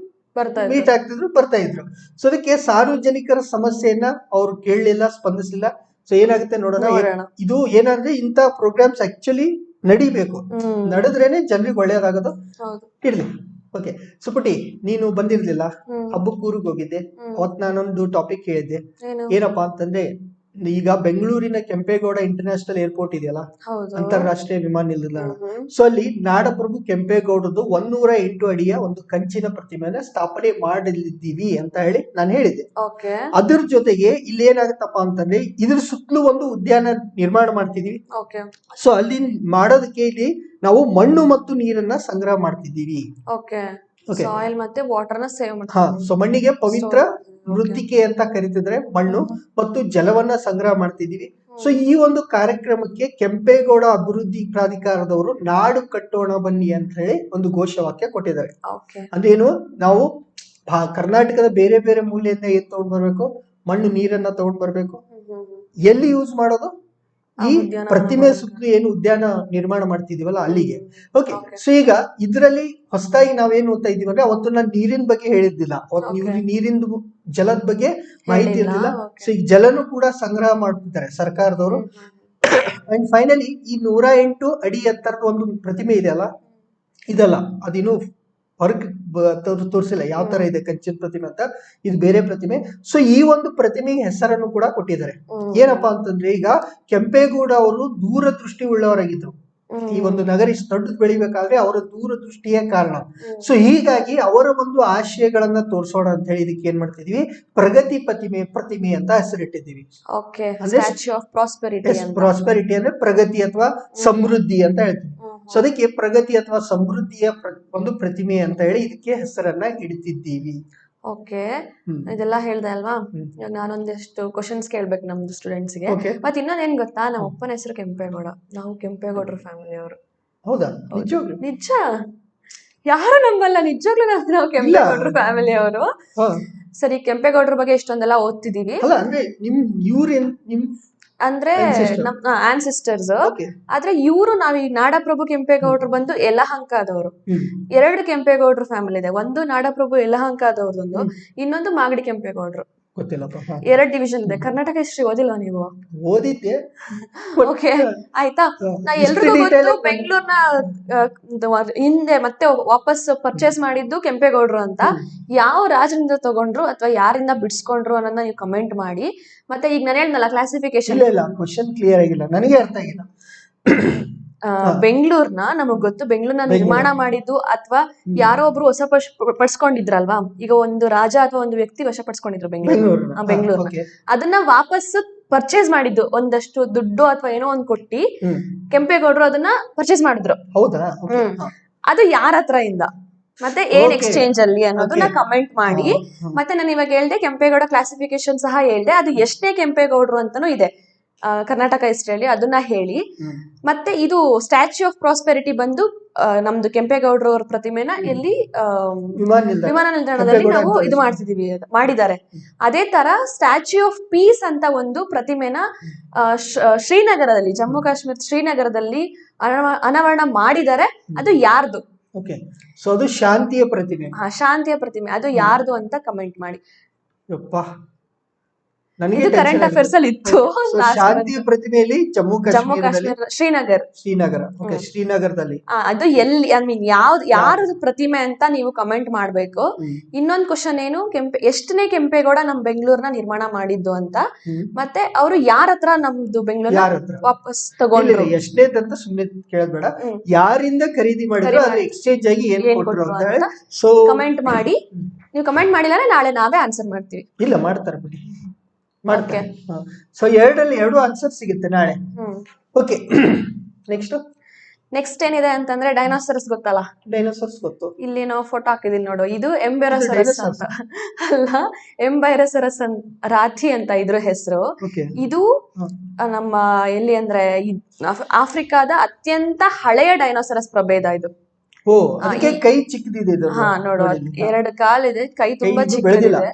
ಮೀಟ್ ಆಗ್ತಿದ್ರು, ಬರ್ತಾ ಇದ್ರು. ಸೊ ಅದಕ್ಕೆ ಸಾರ್ವಜನಿಕರ ಸಮಸ್ಯೆಯನ್ನ ಅವ್ರು ಕೇಳಲಿಲ್ಲ, ಸ್ಪಂದಿಸಲಿಲ್ಲ. ಸೊ ಏನಾಗುತ್ತೆ ನೋಡೋಣ. ಇದು ಏನಂದ್ರೆ ಇಂತ ಪ್ರೋಗ್ರಾಮ್ಸ್ ಆಕ್ಚುಲಿ ನಡಿಬೇಕು, ನಡೆದ್ರೇನೆ ಜನರಿಗೆ ಒಳ್ಳೇದಾಗೋದು. ಇರ್ಲಿ. ಓಕೆ, ಸೊ ಪುಟಿ ನೀನು ಬಂದಿರ್ಲಿಲ್ಲ, ಹಬ್ಬಕ್ಕೆ ಊರಿಗೆ ಹೋಗಿದ್ದೆ. ಅವತ್ ನಾನೊಂದು ಟಾಪಿಕ್ ಹೇಳಿದ್ದೆ, ಏನಪ್ಪಾ ಅಂತಂದ್ರೆ ಈಗ ಬೆಂಗಳೂರಿನ ಕೆಂಪೇಗೌಡ ಇಂಟರ್ನ್ಯಾಷನಲ್ ಏರ್ಪೋರ್ಟ್ ಇದೆಯಲ್ಲ, ಹೌದು. ಅಂತಾರಾಷ್ಟ್ರೀಯ ವಿಮಾನ ನಿಲ್ದಾಣ. ಸೊ ಅಲ್ಲಿ ನಾಡಪ್ರಭು ಕೆಂಪೇಗೌಡದ್ದು 108 ಅಡಿಯ ಒಂದು ಕಂಚಿನ ಪ್ರತಿಮೆನ ಸ್ಥಾಪನೆ ಮಾಡಲಿದ್ದೀವಿ ಅಂತ ಹೇಳಿ ನಾನು ಹೇಳಿದ್ದೆ. ಓಕೆ. ಅದ್ರ ಜೊತೆಗೆ ಇಲ್ಲಿ ಏನಾಗುತ್ತಪ್ಪ ಅಂತಂದ್ರೆ ಇದ್ರ ಸುತ್ತಲೂ ಒಂದು ಉದ್ಯಾನ ನಿರ್ಮಾಣ ಮಾಡ್ತಿದೀವಿ. ಓಕೆ. ಸೊ ಅಲ್ಲಿ ಮಾಡೋದಕ್ಕೆ ಇಲ್ಲಿ ನಾವು ಮಣ್ಣು ಮತ್ತು ನೀರನ್ನ ಸಂಗ್ರಹ ಮಾಡ್ತಿದ್ದೀವಿ. ಓಕೆ. Okay. ಸಾಯಿಲ್ ಮತ್ತೆ ವಾಟರ್ ನ ಸೇವ್ ಹಾ, ಸೊ ಮಣ್ಣಿಗೆ ಪವಿತ್ರ ಮೃತ್ತಿಕೆ ಅಂತ ಕರಿತಿದ್ರೆ ಮಣ್ಣು ಮತ್ತು ಜಲವನ್ನ ಸಂಗ್ರಹ ಮಾಡ್ತಿದೀವಿ. ಸೊ ಈ ಒಂದು ಕಾರ್ಯಕ್ರಮಕ್ಕೆ ಕೆಂಪೇಗೌಡ ಅಭಿವೃದ್ಧಿ ಪ್ರಾಧಿಕಾರದವರು ನಾಡು ಕಟ್ಟೋಣ ಬನ್ನಿ ಅಂತ ಹೇಳಿ ಒಂದು ಘೋಷವಾಕ್ಯ ಕೊಟ್ಟಿದ್ದಾರೆ. ಓಕೆ. ಅದೇನು, ನಾವು ಕರ್ನಾಟಕದ ಬೇರೆ ಬೇರೆ ಮೂಲೆಯಿಂದ ಏನ್ ತಗೊಂಡ್ ಬರ್ಬೇಕು, ಮಣ್ಣು ನೀರನ್ನ ತಗೊಂಡ್ ಬರ್ಬೇಕು. ಎಲ್ಲಿ ಯೂಸ್ ಮಾಡೋದು, ಈ ಪ್ರತಿಮೆ ಸುತ್ತಲೂ ಏನು ಉದ್ಯಾನ ನಿರ್ಮಾಣ ಮಾಡ್ತಿದೀವಲ್ಲ ಅಲ್ಲಿಗೆ. ಓಕೆ. ಸೊ ಈಗ ಇದರಲ್ಲಿ ಹೊಸದಾಗಿ ನಾವೇನು ಓದ್ತಾ ಇದೀವಿ ಅಂದ್ರೆ, ಅವತ್ತು ನಾನು ನೀರಿನ ಬಗ್ಗೆ ಹೇಳಿದ್ದಿಲ್ಲ, ಅವತ್ತು ನೀವು ನೀರಿಂದು ಜಲದ ಬಗ್ಗೆ ಮಾಹಿತಿ ಇರ್ಲಿಲ್ಲ. ಸೊ ಈಗ ಜಲನು ಕೂಡ ಸಂಗ್ರಹ ಮಾಡ್ತಿದ್ದಾರೆ ಸರ್ಕಾರದವರು. ಅಂಡ್ ಫೈನಲಿ ಈ 108 ಅಡಿ ಎತ್ತರದ ಒಂದು ಪ್ರತಿಮೆ ಇದೆ ಅಲ್ಲ, ಇದಲ್ಲ, ಅದಿನ್ನು ಹೊರಗೆ ತೋರಿಸಿಲ್ಲ ಯಾವ ತರ ಇದೆ ಕಂಚಿನ ಪ್ರತಿಮೆ ಅಂತ. ಇದು ಬೇರೆ ಪ್ರತಿಮೆ. ಸೊ ಈ ಒಂದು ಪ್ರತಿಮೆಗೆ ಹೆಸರನ್ನು ಕೂಡ ಕೊಟ್ಟಿದ್ದಾರೆ. ಏನಪ್ಪಾ ಅಂತಂದ್ರೆ, ಈಗ ಕೆಂಪೇಗೌಡ ಅವರು ದೂರದೃಷ್ಟಿ ಉಳ್ಳವರಾಗಿದ್ರು. ಈ ಒಂದು ನಗರ ಇಷ್ಟು ದೊಡ್ಡದು ಬೆಳಿಬೇಕಾದ್ರೆ ಅವರ ದೂರದೃಷ್ಟಿಯೇ ಕಾರಣ. ಸೊ ಹೀಗಾಗಿ ಅವರ ಒಂದು ಆಶಯಗಳನ್ನ ತೋರ್ಸೋಣ ಅಂತ ಹೇಳಿ ಇದಕ್ಕೆ ಏನ್ ಮಾಡ್ತಿದೀವಿ, ಪ್ರಗತಿ ಪ್ರತಿಮೆ ಅಂತ ಹೆಸರಿಟ್ಟಿದ್ದೀವಿ. ಪ್ರಾಸ್ಪೆರಿಟಿ ಅಂದ್ರೆ ಪ್ರಗತಿ ಅಥವಾ ಸಮೃದ್ಧಿ ಅಂತ ಹೇಳ್ತೀವಿ. ಸೊ ಅದಕ್ಕೆ ಪ್ರಗತಿ ಅಥವಾ ಸಮೃದ್ಧಿಯ ಒಂದು ಪ್ರತಿಮೆ ಅಂತ ಹೇಳಿ ಇದಕ್ಕೆ ಹೆಸರನ್ನ ಇಡ್ತಿದ್ದೀವಿ. ಓಕೆ. ಇದೆಲ್ಲ ಹೇಳ್ದೆ ಅಲ್ವಾ, ನಾನೊಂದಿಷ್ಟು ಕ್ವಶನ್ಸ್ ಕೇಳ್ಬೇಕು ನಮ್ದು ಸ್ಟೂಡೆಂಟ್ಸ್ಗೆ. ಮತ್ತೆ ಇನ್ನೊಂದ್ ಏನ್ ಗೊತ್ತಾ, ನಮ್ಮ ಅಪ್ಪನ ಹೆಸರು ಕೆಂಪೇಗೌಡ, ನಾವು ಕೆಂಪೇಗೌಡರ ಫ್ಯಾಮಿಲಿ ಅವರು. ಹೌದಾ? ನಿಜ, ಯಾರು ನಂಬಲ್ಲ, ನಿಜವಾಗ್ಲೂ ನಾವು ಕೆಂಪೇಗೌಡರ ಫ್ಯಾಮಿಲಿ ಅವರು. ಸರಿ, ಕೆಂಪೇಗೌಡರ ಬಗ್ಗೆ ಇಷ್ಟೊಂದೆಲ್ಲ ಓದ್ತಿದೀವಿ ಅಂದ್ರೆ ನಮ್ ಆನ್ಸಿಸ್ಟರ್ಸ್. ಆದ್ರೆ ಇವರು ನಾವ್ ಈ ನಾಡಪ್ರಭು ಕೆಂಪೇಗೌಡರು ಬಂದು ಯಲಹಂಕದವರು. 2 ಕೆಂಪೇಗೌಡರ ಫ್ಯಾಮಿಲಿ ಇದೆ. ಒಂದು ನಾಡಪ್ರಭು ಯಲಹಂಕದವ್ರದೊಂದು, ಇನ್ನೊಂದು ಮಾಗಡಿ ಕೆಂಪೇಗೌಡರು. 2 ಡಿವಿಷನ್ ಇದೆ. ಕರ್ನಾಟಕ ಹಿಸ್ಟ್ರಿ ಓದಿಲ್ವಾ ನೀವು? ಓದಿದ್ದೆ. ಓಕೆ, ಆಯ್ತಾ. ನಾ ಎಲ್ರಿಗೂ ಗೊತ್ತು ಬೆಂಗಳೂರ್ನ ಹಿಂದೆ ಮತ್ತೆ ವಾಪಸ್ ಪರ್ಚೇಸ್ ಮಾಡಿದ್ದು ಕೆಂಪೇಗೌಡರು ಅಂತ. ಯಾವ ರಾಜರಿಂದ ತಗೊಂಡ್ರು ಅಥವಾ ಯಾರಿಂದ ಬಿಡಿಸ್ಕೊಂಡ್ರು ಅನ್ನೋದನ್ನ ನೀವು ಕಮೆಂಟ್ ಮಾಡಿ. ಮತ್ತೆ ಈಗ ನಾನು ಹೇಳ್ದಲ್ಲ ಕ್ಲಾಸಿಫಿಕೇಶನ್, ಕ್ವಶನ್ ಕ್ಲಿಯರ್ ಆಗಿಲ್ಲ, ನನಗೆ ಅರ್ಥ ಆಗಿಲ್ಲ. ಬೆಂಗಳೂರ್ನ ನಮಗ್ ಗೊತ್ತು, ಬೆಂಗಳೂರ್ನ ನಿರ್ಮಾಣ ಮಾಡಿದ್ದು ಅಥವಾ ಯಾರೋ ಒಬ್ರು ಪಡಿಸ್ಕೊಂಡಿದ್ರಲ್ವಾ. ಈಗ ಒಂದು ರಾಜ ಅಥವಾ ಒಂದು ವ್ಯಕ್ತಿ ವಶಪಡಿಸ್ಕೊಂಡಿದ್ರು ಬೆಂಗಳೂರ್ನ. ಅದನ್ನ ವಾಪಸ್ ಪರ್ಚೇಸ್ ಮಾಡಿದ್ದು ಒಂದಷ್ಟು ದುಡ್ಡು ಅಥವಾ ಏನೋ ಒಂದ್ ಕೊಟ್ಟಿ ಕೆಂಪೇಗೌಡರು ಅದನ್ನ ಪರ್ಚೇಸ್ ಮಾಡಿದ್ರು. ಹೌದಾ? ಅದು ಯಾರ ಹತ್ರ ಇಂದ ಮತ್ತೆ ಏನ್ ಎಕ್ಸ್ಚೇಂಜ್ ಅಲ್ಲಿ ಅನ್ನೋದನ್ನ ಕಮೆಂಟ್ ಮಾಡಿ. ಮತ್ತೆ ನಾನು ಇವಾಗ ಹೇಳ್ದೆ ಕೆಂಪೇಗೌಡ ಕ್ಲಾಸಿಫಿಕೇಶನ್ ಸಹ ಹೇಳ್ದೆ. ಅದು ಎಷ್ಟೇ ಕೆಂಪೇಗೌಡರು ಅಂತಾನೂ ಇದೆ ಕರ್ನಾಟಕ ಹಿಸ್ಟ್ರಿಯಲ್ಲಿ, ಅದನ್ನ ಹೇಳಿ. ಮತ್ತೆ ಇದು ಸ್ಟ್ಯಾಚ್ಯೂ ಆಫ್ ಪ್ರಾಸ್ಪೆರಿಟಿ ಬಂದು ನಮ್ದು ಕೆಂಪೇಗೌಡರವ್ರ ಪ್ರತಿಮೆನ ಎಲ್ಲಿ ವಿಮಾನ ನಿಲ್ದಾಣದಲ್ಲಿ ನಾವು ಇದು ಮಾಡಿದ್ದಾರೆ. ಅದೇ ತರ ಸ್ಟ್ಯಾಚ್ಯೂ ಆಫ್ ಪೀಸ್ ಅಂತ ಒಂದು ಪ್ರತಿಮೆನ ಶ್ರೀನಗರದಲ್ಲಿ, ಜಮ್ಮು ಕಾಶ್ಮೀರ ಶ್ರೀನಗರದಲ್ಲಿ ಅನಾವರಣ ಮಾಡಿದ್ದಾರೆ. ಅದು ಯಾರ್ದು? ಸೊ ಅದು ಶಾಂತಿಯ ಪ್ರತಿಮೆ. ಶಾಂತಿಯ ಪ್ರತಿಮೆ, ಅದು ಯಾರ್ದು ಅಂತ ಕಮೆಂಟ್ ಮಾಡಿ. ನನಗೆ ಕರೆಂಟ್ ಅಫೇರ್ಸ್ ಅಲ್ಲಿ ಇತ್ತು. ಶಾಂತಿಯ ಪ್ರತಿಮೆಯಲ್ಲಿ ಜಮ್ಮು ಕಾಶ್ಮೀರ ಶ್ರೀನಗರದಲ್ಲಿ ಅದು ಎಲ್ಲಿ, ಐ ಮೀನ್ ಯಾರದು ಪ್ರತಿಮೆ ಅಂತ ನೀವು ಕಮೆಂಟ್ ಮಾಡ್ಬೇಕು. ಇನ್ನೊಂದು ಕ್ವಶನ್ ಏನು, ಎಷ್ಟನೇ ಕೆಂಪೇಗೌಡ ನಮ್ ಬೆಂಗಳೂರ್ನ ನಿರ್ಮಾಣ ಮಾಡಿದ್ದು ಅಂತ. ಮತ್ತೆ ಅವರು ಯಾರ ಹತ್ರ ನಮ್ದು ಬೆಂಗಳೂರು ವಾಪಸ್ ತಗೊಂಡ್ರು, ಎಷ್ಟನೇದಂತ ಸುಮ್ಮನೆ ಕೇಳಬೇಡ, ಯಾರಿಂದ ಖರೀದಿ ಮಾಡಿದ್ರು, ಅದ್ರ ಎಕ್ಸ್ಚೇಂಜ್ ಆಗಿ ಏನ್ ಕೊಟ್ರು ಅಂತ ಕಮೆಂಟ್ ಮಾಡಿ. ನೀವು ಕಮೆಂಟ್ ಮಾಡಿಲ್ಲ ನಾಳೆ ನಾವೇ ಆನ್ಸರ್ ಮಾಡ್ತೀವಿ. ಇಲ್ಲ, ಮಾಡ್ತಾರೆ ಬಿಡಿ. ಸೊ 2ರಲ್ಲಿ 2 ಆನ್ಸರ್ ಸಿಗುತ್ತೆ ನಾಳೆ. ಓಕೆ, ನೆಕ್ಸ್ಟ್ ಏನಿದೆ ಅಂತಂದ್ರೆ ಡೈನೋಸರಸ್ ಗೊತ್ತಲ್ಲ? ಡೈನೋಸರ್ಸ್ ಗೊತ್ತು. ಇಲ್ಲಿ ನಾವು ಫೋಟೋ ಹಾಕಿದೀನಿ ನೋಡು, ಇದು ಎಂಬೆರೋಸರಸ್ ಅಂತ ಅಲ್ಲ, ಎಂಬೈರೋಸರಸ್ ರಾಥಿ ಅಂತ ಇದ್ರ ಹೆಸರು. ಇದು ನಮ್ಮ ಎಲ್ಲಿ ಅಂದ್ರೆ ಆಫ್ರಿಕಾದ ಅತ್ಯಂತ ಹಳೆಯ ಡೈನೋಸರಸ್ ಪ್ರಭೇದ ಇದು. ಕೈ ಚಿಕ್ಕದಿದೆ. ಹಾ ನೋಡು, 2 ಕಾಲಿದೆ, ಕೈ ತುಂಬಾ ಚಿಕ್ಕದಿದೆ.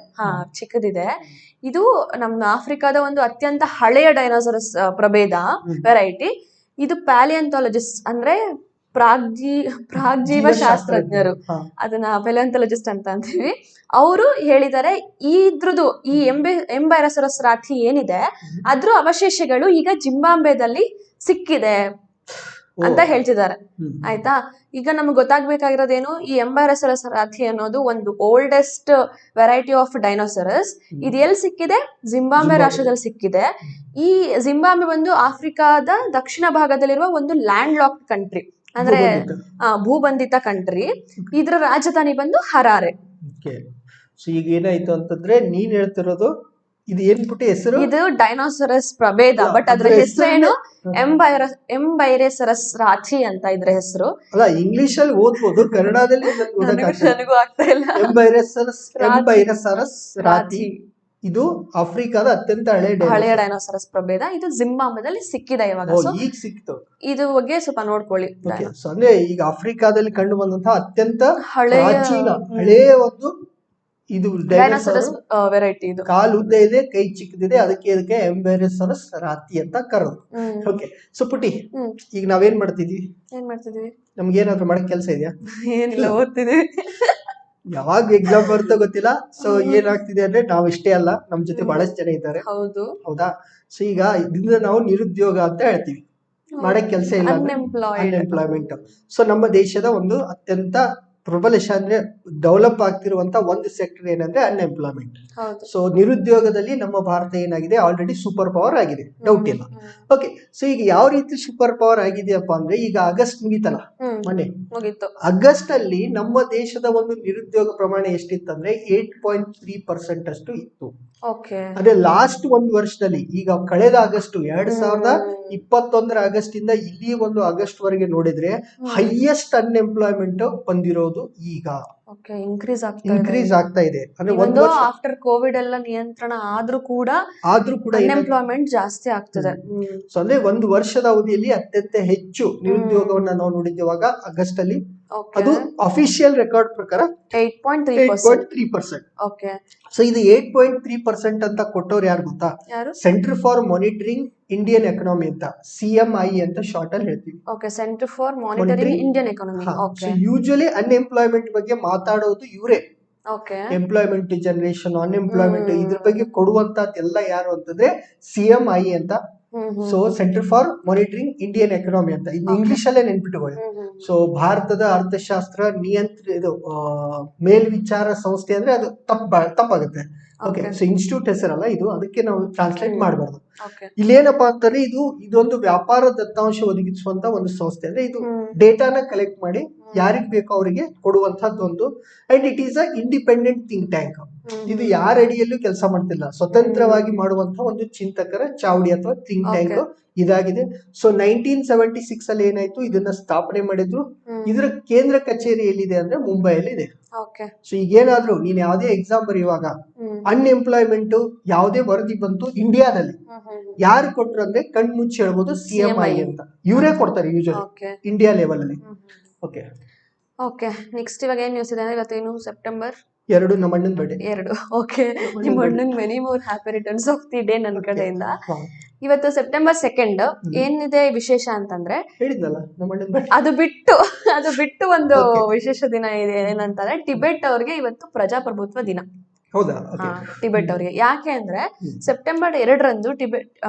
ಚಿಕ್ಕದಿದೆ. ಇದು ನಮ್ಮ ಆಫ್ರಿಕಾದ ಒಂದು ಅತ್ಯಂತ ಹಳೆಯ ಡೈನೋಸರಸ್ ಪ್ರಭೇದ ವೆರೈಟಿ. ಇದು ಪ್ಯಾಲಿಯಂಥಾಲಜಿಸ್ಟ್ ಅಂದ್ರೆ ಪ್ರಾಗ್ಜೀವ ಶಾಸ್ತ್ರಜ್ಞರು, ಅದನ್ನ ಪ್ಯಾಲಿಯಂಥಾಲಜಿಸ್ಟ್ ಅಂತ ಅಂತೀವಿ. ಅವರು ಹೇಳಿದ್ದಾರೆ ಇದ್ರದ್ದು ಈ ಎಂಬೈರೋಸರಸ್ ರಾಥಿ ಏನಿದೆ ಅದ್ರ ಅವಶೇಷಗಳು ಈಗ ಜಿಂಬಾಬ್ವೆದಲ್ಲಿ ಸಿಕ್ಕಿದೆ. ಅಂತ ಹೇಳ್ತಿದ್ದಾರೆ. ಹ್ಮ್. ಆಯ್ತಾ, ಈಗ ನಮ್ಗೆ ಗೊತ್ತಾಗ್ಬೇಕಾಗಿರೋದೇನು, ಈ ಎಂಬೈರಸರಸ್ ರಾಥಿ ಅನ್ನೋದು ಒಂದು ಓಲ್ಡೆಸ್ಟ್ ವೆರೈಟಿ ಆಫ್ ಡೈನೋಸರಸ್. ಇದು ಎಲ್ಲಿ ಸಿಕ್ಕಿದೆ? ಜಿಂಬಾಬ್ವೆ ರಾಷ್ಟ್ರದಲ್ಲಿ ಸಿಕ್ಕಿದೆ. ಈ ಜಿಂಬಾಬ್ವೆ ಬಂದು ಆಫ್ರಿಕಾದ ದಕ್ಷಿಣ ಭಾಗದಲ್ಲಿರುವ ಒಂದು ಲ್ಯಾಂಡ್ ಲಾಕ್ಡ್ ಕಂಟ್ರಿ, ಅಂದ್ರೆ ಭೂಬಂಧಿತ ಕಂಟ್ರಿ. ಇದ್ರ ರಾಜಧಾನಿ ಬಂದು ಹರಾರೆ. ಸೊ ಈಗ ಏನಾಯ್ತು ಅಂತಂದ್ರೆ ನೀನ್ ಹೇಳ್ತಿರೋದು ಇದು ಏನ್ಬಿಟ್ಟು ಹೆಸರು? ಇದು ಡೈನೋಸರಸ್ ಪ್ರಭೇದ, ಬಟ್ ಅದ್ರ ಹೆಸರೇನು? ಎಂಬೈರೆಸರಸ್ ರಾಥಿ ಅಂತ ಇದ್ರ ಹೆಸರು. ಅಲ್ಲ, ಇಂಗ್ಲಿಷ್ ಅಲ್ಲಿ ಓದ್ಬೋದು, ಕನ್ನಡದಲ್ಲಿ ನನಗೂ ಆಗ್ತಾ ಇಲ್ಲ. ಎಂಬೈರಸರಸ್ ರಾಥಿ. ಇದು ಆಫ್ರಿಕಾದ ಅತ್ಯಂತ ಹಳೆಯ ಡೈನೋಸರಸ್ ಪ್ರಭೇದ. ಇದು ಜಿಂಬಾಬ್ವೆದಲ್ಲಿ ಸಿಕ್ಕಿದೆ ಇವಾಗ. ಈಗ ಸಿಕ್ತು. ಇದು ಬಗ್ಗೆ ಸ್ವಲ್ಪ ನೋಡ್ಕೊಳ್ಳಿ. ಅಂದ್ರೆ ಈಗ ಆಫ್ರಿಕಾದಲ್ಲಿ ಕಂಡು ಬಂದಂತಹ ಅತ್ಯಂತ ಹಳೆಯ ಒಂದು ಇದು ಡೈನೋಸರಸ್ ವೆರೈಟಿ. ಇದು ಕಾಲು ಉದ್ದ ಇದೆ, ಕೈ ಚಿಕ್ಕದಿದೆ, ಅದಕ್ಕೆ ಎಂಬೈರಸರಸ್ ರಾಥಿ ಅಂತ ಕರೋದು. ಓಕೆ. ಸೊ ಪುಟಿ, ಈಗ ನಾವೇನ್ ಮಾಡ್ತಿದ್ವಿ? ನಮ್ಗೆ ಏನಾದ್ರು ಮಾಡಕ್ ಕೆಲಸ ಇದೆಯಾ? ಏನಿಲ್ಲ, ಓದ್ತಿದೀವಿ. ಯಾವಾಗ ಎಕ್ಸಾಮ್ ಬರುತ್ತೋ ಗೊತ್ತಿಲ್ಲ. ಸೊ ಏನಾಗ್ತಿದೆ ಅಂದ್ರೆ ನಾವ್ ಇಷ್ಟೇ ಅಲ್ಲ, ನಮ್ ಜೊತೆ ಬಹಳಷ್ಟು ಜನ ಇದ್ದಾರೆ. ಹೌದಾ? ಸೊ ಈಗ ಇದರಿಂದ ನಾವು ನಿರುದ್ಯೋಗ ಅಂತ ಹೇಳ್ತೀವಿ, ಮಾಡಕ್ ಕೆಲಸ ಇಲ್ಲ, ಅನ್ಎಂಪ್ಲಾಯ್ಮೆಂಟ್. ಸೊ ನಮ್ಮ ದೇಶದ ಒಂದು ಅತ್ಯಂತ ಪ್ರಬಲ ಅಂದ್ರೆ ಡೆವಲಪ್ ಆಗ್ತಿರುವಂತ ಒಂದು ಸೆಕ್ಟರ್ ಏನಂದ್ರೆ ಅನ್ಎಂಪ್ಲಾಯ್ಮೆಂಟ್. ಸೊ ನಿರುದ್ಯೋಗದಲ್ಲಿ ನಮ್ಮ ಭಾರತ ಏನಾಗಿದೆ, ಆಲ್ರೆಡಿ ಸೂಪರ್ ಪವರ್ ಆಗಿದೆ, ಡೌಟ್ ಇಲ್ಲ. ಓಕೆ. ಸೊ ಈಗ ಯಾವ ರೀತಿ ಸೂಪರ್ ಪವರ್ ಆಗಿದೆಯಪ್ಪ ಅಂದ್ರೆ, ಈಗ ಆಗಸ್ಟ್ ಮುಗಿತಲ್ಲ ಮೊನ್ನೆ, ಆಗಸ್ಟ್ ಅಲ್ಲಿ ನಮ್ಮ ದೇಶದ ಒಂದು ನಿರುದ್ಯೋಗ ಪ್ರಮಾಣ ಎಷ್ಟಿತ್ತಂದ್ರೆ 8.3% ಅಷ್ಟು ಇತ್ತು. ಅದೇ ಲಾಸ್ಟ್ ಒಂದು ವರ್ಷದಲ್ಲಿ, ಈಗ ಕಳೆದ ಆಗಸ್ಟ್ 2021 ಆಗಸ್ಟ್ ಇಂದ ಇಲ್ಲಿ ಒಂದು ಆಗಸ್ಟ್ ವರೆಗೆ ನೋಡಿದ್ರೆ ಹೈಯೆಸ್ಟ್ ಅನ್ಎಂಪ್ಲಾಯ್ಮೆಂಟ್ ಬಂದಿರೋದು ಈಗ. ಇನ್ಕ್ರೀಸ್ ಆಗ್ತಾ ಇದೆ. ಅಂದ್ರೆ ಒಂದು ಆಫ್ಟರ್ ಕೋವಿಡ್ ಎಲ್ಲ ನಿಯಂತ್ರಣ ಆದ್ರೂ ಕೂಡ ಅನ್ಎಂಪ್ಲಾಯ್ಮೆಂಟ್ ಜಾಸ್ತಿ ಆಗ್ತದೆ. ಸೊ ಅಂದ್ರೆ ಒಂದು ವರ್ಷದ ಅವಧಿಯಲ್ಲಿ ಅತ್ಯಂತ ಹೆಚ್ಚು ನಿರುದ್ಯೋಗವನ್ನ ನಾವು ನೋಡಿದ್ದೇವಾಗ ಆಗಸ್ಟ್ ಅಲ್ಲಿ. ಅದು ಅಫಿಷಿಯಲ್ ರೆಕಾರ್ಡ್ ಪ್ರಕಾರ 8.3%. ಸೊ ಇದು 8.3% ಅಂತ ಕೊಟ್ಟವ್ರು ಯಾರು ಗೊತ್ತಾ? Centre for monitoring Indian economy ಅಂತ, CMI ಅಂತ ಶಾರ್ಟ್ ಅಲ್ಲಿ ಹೇಳ್ತೀವಿ. Centre for monitoring Indian economy. Usually unemployment ಬಗ್ಗೆ ಮಾತಾಡೋದು ಇವರೇ. ಎಂಪ್ಲಾಯ್ಮೆಂಟ್ ಜನರೇಷನ್, ಅನ್ಎಂಪ್ಲಾಯ್ಮೆಂಟ್ ಇದ್ರ ಬಗ್ಗೆ ಕೊಡುವಂತದ್ದೆಲ್ಲ ಯಾರು ಅಂತಂದ್ರೆ CMI ಅಂತ. So centre for monitoring Indian economy ಅಂತ, ಇದು ಇಂಗ್ಲಿಷ್ ಅಲ್ಲೇ ನೆನ್ಪಿಟ್ಟುಕೊಳ್ಳಿ. ಸೊ ಭಾರತದ ಅರ್ಥಶಾಸ್ತ್ರ ಇದು ಮೇಲ್ವಿಚಾರ ಸಂಸ್ಥೆ ಅಂದ್ರೆ ಅದು ತಪ್ಪಾಗುತ್ತೆ. ಓಕೆ. ಸೊ ಇನ್ಸ್ಟಿಟ್ಯೂಟ್ ಹೆಸರಲ್ಲ ಇದು, ಅದಕ್ಕೆ ನಾವು ಟ್ರಾನ್ಸ್ಲೇಟ್ ಮಾಡಬಾರ್ದು. ಇಲ್ಲೇನಪ್ಪಾ ಅಂತಂದ್ರೆ ಇದೊಂದು ವ್ಯಾಪಾರ ದತ್ತಾಂಶ ಒದಗಿಸುವಂತ ಒಂದು ಸಂಸ್ಥೆ. ಅಂದ್ರೆ ಇದು ಡೇಟಾನ ಕಲೆಕ್ಟ್ ಮಾಡಿ ಯಾರಿಗ್ ಬೇಕೋ ಅವರಿಗೆ ಕೊಡುವಂತಹದ್ದೊಂದು. And it is a independent think tank. ಇದು ಯಾರ ಅಡಿಯಲ್ಲೂ ಕೆಲಸ ಮಾಡ್ತಿಲ್ಲ, ಸ್ವತಂತ್ರವಾಗಿ ಮಾಡುವಂತಹ ಒಂದು ಚಿಂತಕರ ಚಾವಡಿ ಅಥವಾ ಥಿಂಕ್ ಟ್ಯಾಂಕ್ ಇದಾಗಿದೆ. ಸೊ 1976 ಅಲ್ಲಿ ಏನಾಯ್ತು, ಇದನ್ನ ಸ್ಥಾಪನೆ ಮಾಡಿದ್ರು. ಇದ್ರ ಕೇಂದ್ರ ಕಚೇರಿ ಎಲ್ಲಿದೆ ಅಂದ್ರೆ ಮುಂಬೈಯಲ್ಲಿ ಇದೆ. ಸೊ ಈಗೇನಾದ್ರೂ ನೀನ್ ಯಾವ್ದೇ ಎಕ್ಸಾಮ್ ಬರೆಯುವಾಗ ಅನ್ಎಂಪ್ಲಾಯ್ಮೆಂಟ್ ಯಾವ್ದೇ ವರದಿ ಬಂತು ಇಂಡಿಯಾದಲ್ಲಿ, ಯಾರು ಕೊಟ್ರು ಅಂದ್ರೆ ಕಣ್ ಮುಚ್ಚಿ ಹೇಳ್ಬೋದು CMI ಅಂತ. ಇವರೇ ಕೊಡ್ತಾರೆ ಯೂಶಲಿ ಇಂಡಿಯಾ ಲೆವೆಲ್ ಅಲ್ಲಿ. ಓಕೆ. ನೆಕ್ಸ್ಟ್ ಇವಾಗ ಏನ್ ನ್ಯೂಸ್ ಇದೆ ಅಂದ್ರೆ, ಇವತ್ತೇನು ಸೆಪ್ಟೆಂಬರ್ 2 ನಮ್ಮ ಅಣ್ಣನ ಬರ್ಡೇ. 2. ಓಕೆ. ನಿಮ್ಮ ಅಣ್ಣನ್ many more happy returns of the day ನನ್ನ ಕಡೆಯಿಂದ. ಇವತ್ತು ಸೆಪ್ಟೆಂಬರ್ 2 ಏನಿದೆ ವಿಶೇಷ ಅಂತಂದ್ರೆ, ಹೇಳಿದ್ನಲ್ಲ ನಮ್ಮ ಅಣ್ಣನ ಬರ್ಡೇ. ಅದು ಬಿಟ್ಟು ಒಂದು ವಿಶೇಷ ದಿನ ಇದೆ. ಏನಂತಾರೆ, ಟಿಬೆಟ್ ಅವ್ರಿಗೆ ಇವತ್ತು ಪ್ರಜಾಪ್ರಭುತ್ವ ದಿನ. ಹೌದಾ? ಟಿಬೆಟ್ ಅವ್ರಿಗೆ ಯಾಕೆ ಅಂದ್ರೆ, ಸೆಪ್ಟೆಂಬರ್ 2ರಂದು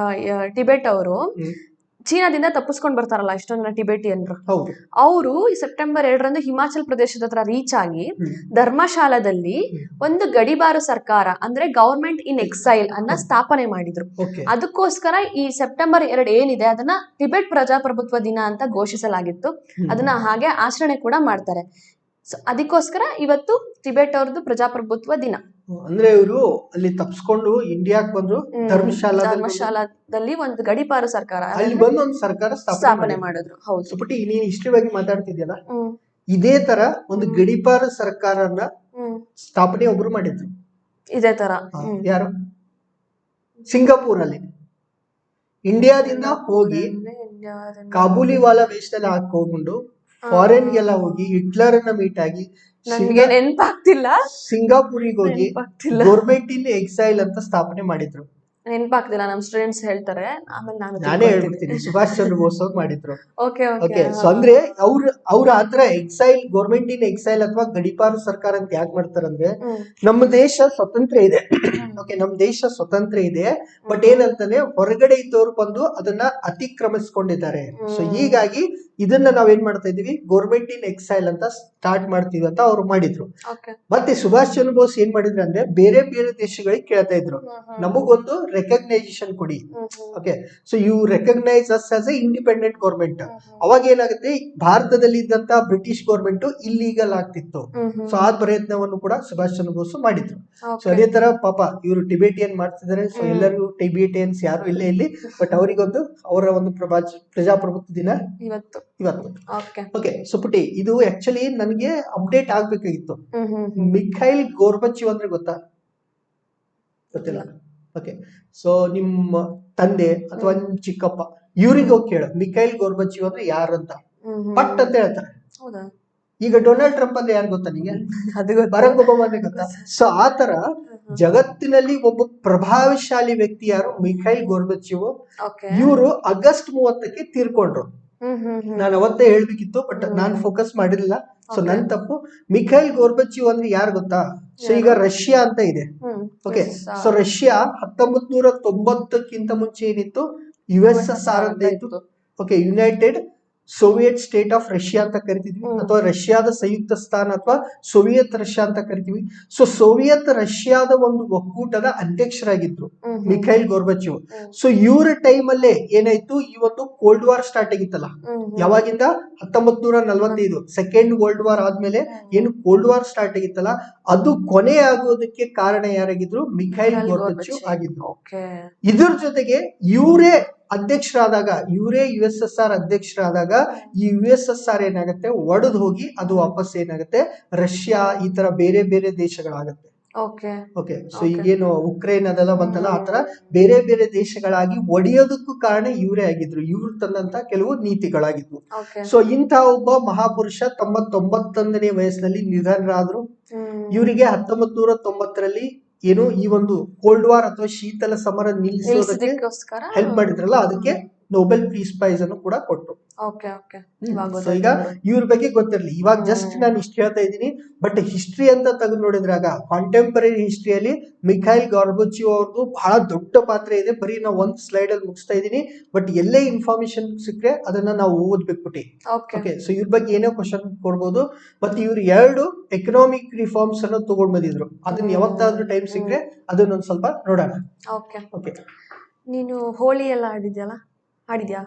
ಟಿಬೆಟ್ ಅವರು ಚೀನಾದಿಂದ ತಪ್ಪಿಸ್ಕೊಂಡ್ ಬರ್ತಾರಲ್ಲ ಎಷ್ಟೊಂದ್ ಜನ ಟಿಬೆಟಿಯನ್ರು, ಅವರು ಸೆಪ್ಟೆಂಬರ್ 2ರಂದು ಹಿಮಾಚಲ್ ಪ್ರದೇಶದ ಹತ್ರ ರೀಚ್ ಆಗಿ ಧರ್ಮಶಾಲಾದಲ್ಲಿ ಒಂದು ಗಡಿಪಾರು ಸರ್ಕಾರ ಅಂದ್ರೆ ಗವರ್ಮೆಂಟ್ ಇನ್ ಎಕ್ಸೈಲ್ ಅನ್ನ ಸ್ಥಾಪನೆ ಮಾಡಿದ್ರು. ಅದಕ್ಕೋಸ್ಕರ ಈ ಸೆಪ್ಟೆಂಬರ್ 2 ಏನಿದೆ ಅದನ್ನ ಟಿಬೆಟ್ ಪ್ರಜಾಪ್ರಭುತ್ವ ದಿನ ಅಂತ ಘೋಷಿಸಲಾಗಿತ್ತು. ಅದನ್ನ ಹಾಗೆ ಆಚರಣೆ ಕೂಡ ಮಾಡ್ತಾರೆ. ಅದಕ್ಕೋಸ್ಕರ ಇವತ್ತು ಟಿಬೆಟ್ ಅವ್ರದ್ದು ಪ್ರಜಾಪ್ರಭುತ್ವ ದಿನ. ಅಂದ್ರೆ ಇವರು ಅಲ್ಲಿ ತಪ್ಪಿಸ್ಕೊಂಡು ಇಂಡಿಯಾಕ್ ಬಂದ್ರು, ಧರ್ಮಶಾಲಾದಲ್ಲಿ ಒಂದು ಗಡಿಪಾರು ಸರ್ಕಾರ ಅಲ್ಲಿ ಬಂದು ಒಂದು ಸರ್ಕಾರ ಸ್ಥಾಪನೆ ಮಾಡಿದ್ರು. ಹೌದು. ಬಟ್ ನೀನ್ ಹಿಸ್ಟ್ರಿ ಬಗ್ಗೆ ಮಾತಾಡ್ತಿದ್ಯಲ್ಲ, ಇದೇ ತರ ಒಂದು ಗಡಿಪಾರು ಸರ್ಕಾರನ ಸ್ಥಾಪನೆ ಒಬ್ರು ಮಾಡಿದ್ರು ಇದೇ ತರ. ಯಾರು? ಸಿಂಗಾಪುರ್ ಅಲ್ಲಿ ಇಂಡಿಯಾದಿಂದ ಹೋಗಿ ಕಾಬೂಲಿವಾಲಾ ವೇಷದಲ್ಲಿ ಹಾಕೊಂಡು ಫಾರಿನ್ ಗೆಲ್ಲ ಹೋಗಿ ಹಿಟ್ಲರ್ ನ ಮೀಟ್ ಆಗಿ ನೆನಪಾಗ್ತಿಲ್ಲ, ಸಿಂಗಾಪುರಿಗೆ ಹೋಗಿ ಗೌರ್ಮೆಂಟ್ ಇನ್ ಎಕ್ಸೈಲ್ ಅಂತ ಸ್ಥಾಪನೆ ಮಾಡಿದ್ರು. ನೆನಪಾಗ್ತಿಲ್ಲ, ನಮ್ ಸ್ಟೂಡೆಂಟ್ಸ್ ಹೇಳ್ತಾರೆ, ಆಮೇಲೆ ನಾನೇ ಹೇಳ್ಬಿಡ್ತೀನಿ. ಸುಭಾಷ್ ಚಂದ್ರ ಬೋಸ್ ಅವ್ರು ಮಾಡಿದ್ರು. ಓಕೆ. ಸೊ ಅಂದ್ರೆ ಅವ್ರ ಆತರ ಎಕ್ಸೈಲ್, ಗೌರ್ಮೆಂಟ್ ಇನ್ ಎಕ್ಸೈಲ್ ಅಥವಾ ಗಡಿಪಾರು ಸರ್ಕಾರ ಅಂತ ಯಾಕೆ ಮಾಡ್ತಾರಂದ್ರೆ, ನಮ್ಮ ದೇಶ ಸ್ವತಂತ್ರ ಇದೆ, ಓಕೆ ನಮ್ ದೇಶ ಸ್ವತಂತ್ರ ಇದೆ, ಬಟ್ ಏನಂತಾನೆ ಹೊರಗಡೆ ಇದ್ದವ್ರು ಬಂದು ಅದನ್ನ ಅತಿಕ್ರಮಿಸ್ಕೊಂಡಿದ್ದಾರೆ. ಸೊ ಹೀಗಾಗಿ ಇದನ್ನ ನಾವೇನ್ ಮಾಡ್ತಾ ಇದೀವಿ, ಗೌರ್ಮೆಂಟ್ ಇನ್ ಎಕ್ಸೈಲ್ ಅಂತ ಸ್ಟಾರ್ಟ್ ಮಾಡ್ತೀವಿ ಅಂತ ಅವ್ರು ಮಾಡಿದ್ರು. ಮತ್ತೆ ಸುಭಾಷ್ ಚಂದ್ರ ಬೋಸ್ ಏನ್ ಮಾಡಿದ್ರು ಅಂದ್ರೆ ಬೇರೆ ಬೇರೆ ದೇಶಗಳಿಗೆ ಕೇಳ್ತಾ ಇದ್ರು, ನಮಗೊಂದು ರೆಕಗ್ನೈಸೇಷನ್ ಕೊಡಿ. Okay, so you recognise us as a independent government. ಅವಾಗ ಏನಾಗುತ್ತೆ, ಭಾರತದಲ್ಲಿ ಇದ್ದಂತ ಬ್ರಿಟಿಷ್ ಗೌರ್ಮೆಂಟ್ ಇಲ್ಲೀಗಲ್ ಆಗ್ತಿತ್ತು. ಸೊ ಆ ಪ್ರಯತ್ನವನ್ನು ಕೂಡ ಸುಭಾಷ್ ಚಂದ್ರ ಬೋಸ್ ಮಾಡಿದ್ರು. ಸೊ ಅದೇ ತರ ಪಾಪ ಇವರು ಟಿಬೇಟಿಯನ್ ಮಾಡ್ತಿದ್ದಾರೆ. ಸೊ ಎಲ್ಲರಿಗೂ ಟಿಬೇಟಿಯನ್ಸ್ ಯಾರು ಇಲ್ಲೇ ಇಲ್ಲಿ, ಬಟ್ ಅವರಿಗೊಂದು ಅವರ ಒಂದು ಪ್ರಜಾಪ್ರಭುತ್ವ ದಿನ ಇವತ್ತು. ಓಕೆ, ಸೊ ಪುಟಿ ಇದು ಆಕ್ಚುಲಿ ನನಗೆ ಅಪ್ಡೇಟ್ ಆಗ್ಬೇಕಾಗಿತ್ತು. ಮಿಖೈಲ್ ಗೋರ್ಬಚಿವ್ ಅಂದ್ರೆ ಗೊತ್ತಾ? ಗೊತ್ತಿಲ್ಲ. ಓಕೆ, ಸೊ ನಿಮ್ಮ ತಂದೆ ಅಥವಾ ನಿಮ್ ಚಿಕ್ಕಪ್ಪ ಇವ್ರಿಗೆ ಹೋಗಿ ಕೇಳ, ಮಿಖೈಲ್ ಗೋರ್ಬಚಿವ್ ಅಂದ್ರೆ ಯಾರು ಅಂತ ಪಟ್ ಅಂತ ಹೇಳ್ತಾರೆ. ಈಗ ಡೊನಾಲ್ಡ್ ಟ್ರಂಪ್ ಅಂದ್ರೆ ಯಾರು ಗೊತ್ತಾ ನಿಮಗೆ? ಬರಾಕ್ ಒಬಾಮಾ ಅಂದ್ರೆ ಗೊತ್ತಾ? ಸೊ ಆತರ ಜಗತ್ತಿನಲ್ಲಿ ಒಬ್ಬ ಪ್ರಭಾವಶಾಲಿ ವ್ಯಕ್ತಿ ಯಾರು? ಮಿಖೈಲ್ ಗೋರ್ಬಚಿವ್. ಇವರು ಆಗಸ್ಟ್ 30ಕ್ಕೆ ತೀರ್ಕೊಂಡ್ರು. ನಾನು ಅವತ್ತೇ ಹೇಳ್ಬೇಕಿತ್ತು, ಬಟ್ ನಾನ್ ಫೋಕಸ್ ಮಾಡಿರ್ಲಿಲ್ಲ. ಸೊ ನನ್ ತಪ್ಪು. ಮಿಖೈಲ್ ಗೋರ್ಬಚಿವ್ ಅಂದ್ರೆ ಯಾರು ಗೊತ್ತಾ? ಸೊ ಈಗ ರಷ್ಯಾ ಅಂತ ಇದೆ. ಓಕೆ, ಸೊ ರಷ್ಯಾ 1990ಕ್ಕಿಂತ ಮುಂಚೆ ಏನಿತ್ತು, USSR ಅಂತ ಇತ್ತು. Okay, United Soviet state of Russia ಅಂತ ಕರಿತಿದ್ವಿ, ಅಥವಾ ರಷ್ಯಾದ ಸಂಯುಕ್ತ ಸ್ಥಾನ ಅಥವಾ ಸೋವಿಯತ್ ರಷ್ಯಾ ಅಂತ ಕರಿತೀವಿ. ಸೊ ಸೋವಿಯತ್ ರಷ್ಯಾದ ಒಂದು ಒಕ್ಕೂಟದ ಅಧ್ಯಕ್ಷರಾಗಿದ್ರು ಮಿಖೈಲ್ ಗೋರ್ಬಚಿವ್. ಸೊ ಇವರ ಟೈಮ್ ಅಲ್ಲೇ ಏನಾಯ್ತು, ಈ ಒಂದು ಕೋಲ್ಡ್ ವಾರ್ ಸ್ಟಾರ್ಟ್ ಆಗಿತ್ತಲ್ಲ, ಯಾವಾಗಿಂದ? 1945 ಸೆಕೆಂಡ್ ವರ್ಲ್ಡ್ ವಾರ್ ಆದ್ಮೇಲೆ ಏನು ಕೋಲ್ಡ್ ವಾರ್ ಸ್ಟಾರ್ಟ್ ಆಗಿತ್ತಲ್ಲ, ಅದು ಕೊನೆ ಆಗೋದಕ್ಕೆ ಕಾರಣ ಯಾರಾಗಿದ್ರು? ಮಿಖೈಲ್ ಗೋರ್ಬಚಿವ್ ಆಗಿದ್ರು. ಇದ್ರ ಜೊತೆಗೆ ಇವರೇ ಅಧ್ಯಕ್ಷರಾದಾಗ, ಇವರೇ USSR ಅಧ್ಯಕ್ಷರಾದಾಗ, ಈ USSR ಏನಾಗುತ್ತೆ, ಒಡೆದು ಹೋಗಿ ಅದು ವಾಪಸ್ ಏನಾಗುತ್ತೆ, ರಷ್ಯಾ ಈ ತರ ಬೇರೆ ಬೇರೆ ದೇಶಗಳಾಗತ್ತೆ. ಓಕೆ, ಸೊ ಈಗೇನು ಉಕ್ರೇನ್ ಅದೆಲ್ಲ ಬಂತಲ್ಲ, ಆತರ ಬೇರೆ ಬೇರೆ ದೇಶಗಳಾಗಿ ಒಡೆಯೋದಕ್ಕೂ ಕಾರಣ ಇವರೇ ಆಗಿದ್ರು, ಇವ್ರು ತಂದಂತ ಕೆಲವು ನೀತಿಗಳಾಗಿದ್ವು. ಸೊ ಇಂಥ ಒಬ್ಬ ಮಹಾಪುರುಷ ತಮ್ಮ 91ನೇ ವಯಸ್ಸಿನಲ್ಲಿ ನಿಧನರಾದ್ರು. ಇವರಿಗೆ 1990ರಲ್ಲಿ ಏನು ಈ ಒಂದು ಕೋಲ್ಡ್ ವಾರ್ ಅಥವಾ ಶೀತಲ ಸಮರ ನಿಲ್ಲಿಸೋದಕ್ಕೆ ಹೆಲ್ಪ್ ಮಾಡಿದ್ರಲ್ಲ, ಅದಕ್ಕೆ ನೊಬೆಲ್ ಪೀಸ್ ಪ್ರೈಸ್ ಅನ್ನು ಕೂಡ ಕೊಟ್ರು. ಸೊ ಈಗ ಇವ್ರ ಬಗ್ಗೆ ಗೊತ್ತಿರಲಿ, ಇವಾಗ ಜಸ್ಟ್ ನಾನು ಇಷ್ಟು ಹೇಳ್ತಾ ಇದ್ದೀನಿ. ಬಟ್ ಹಿಸ್ಟ್ರಿ ಅಂತ ತೆಗೆದು ನೋಡಿದ್ರಾಗ ಕಾಂಟೆಂಪರರಿ ಹಿಸ್ಟ್ರಿಯಲ್ಲಿ ಮಿಖೈಲ್ ಗೋರ್ಬಚಿವ್ ಅವ್ರದ್ದು ಬಹಳ ದೊಡ್ಡ ಪಾತ್ರ ಇದೆ. ಬರೀ ನಾವು ಒಂದ್ ಸ್ಲೈಡ್ ಅಲ್ಲಿ ಮುಗಿಸ್ತಾ ಇದ್ದೀನಿ, ಬಟ್ ಎಲ್ಲೇ ಇನ್ಫಾರ್ಮೇಶನ್ ಸಿಕ್ಕರೆ ಅದನ್ನ ನಾವು ಓದ್ಬೇಕು. ಓಕೆ, ಸೊ ಇವ್ರ ಬಗ್ಗೆ ಏನೋ ಕ್ವಶನ್ ಕೊಡ್ಬೋದು. ಮತ್ತೆ ಇವ್ರು 2 ಎಕನಾಮಿಕ್ ರಿಫಾರ್ಮ್ಸ್ ಅನ್ನು ತಗೊಂಡ್ ಬಂದಿದ್ರು. ಅದನ್ನ ಯಾವತ್ತಾದ್ರೂ ಟೈಮ್ ಸಿಕ್ಕರೆ ಅದನ್ನೊಂದ್ ಸ್ವಲ್ಪ ನೋಡೋಣ. ಓಕೆ, ನೀನು ಹೋಳಿ ಎಲ್ಲ ಆಡಿದ್ಯಾ?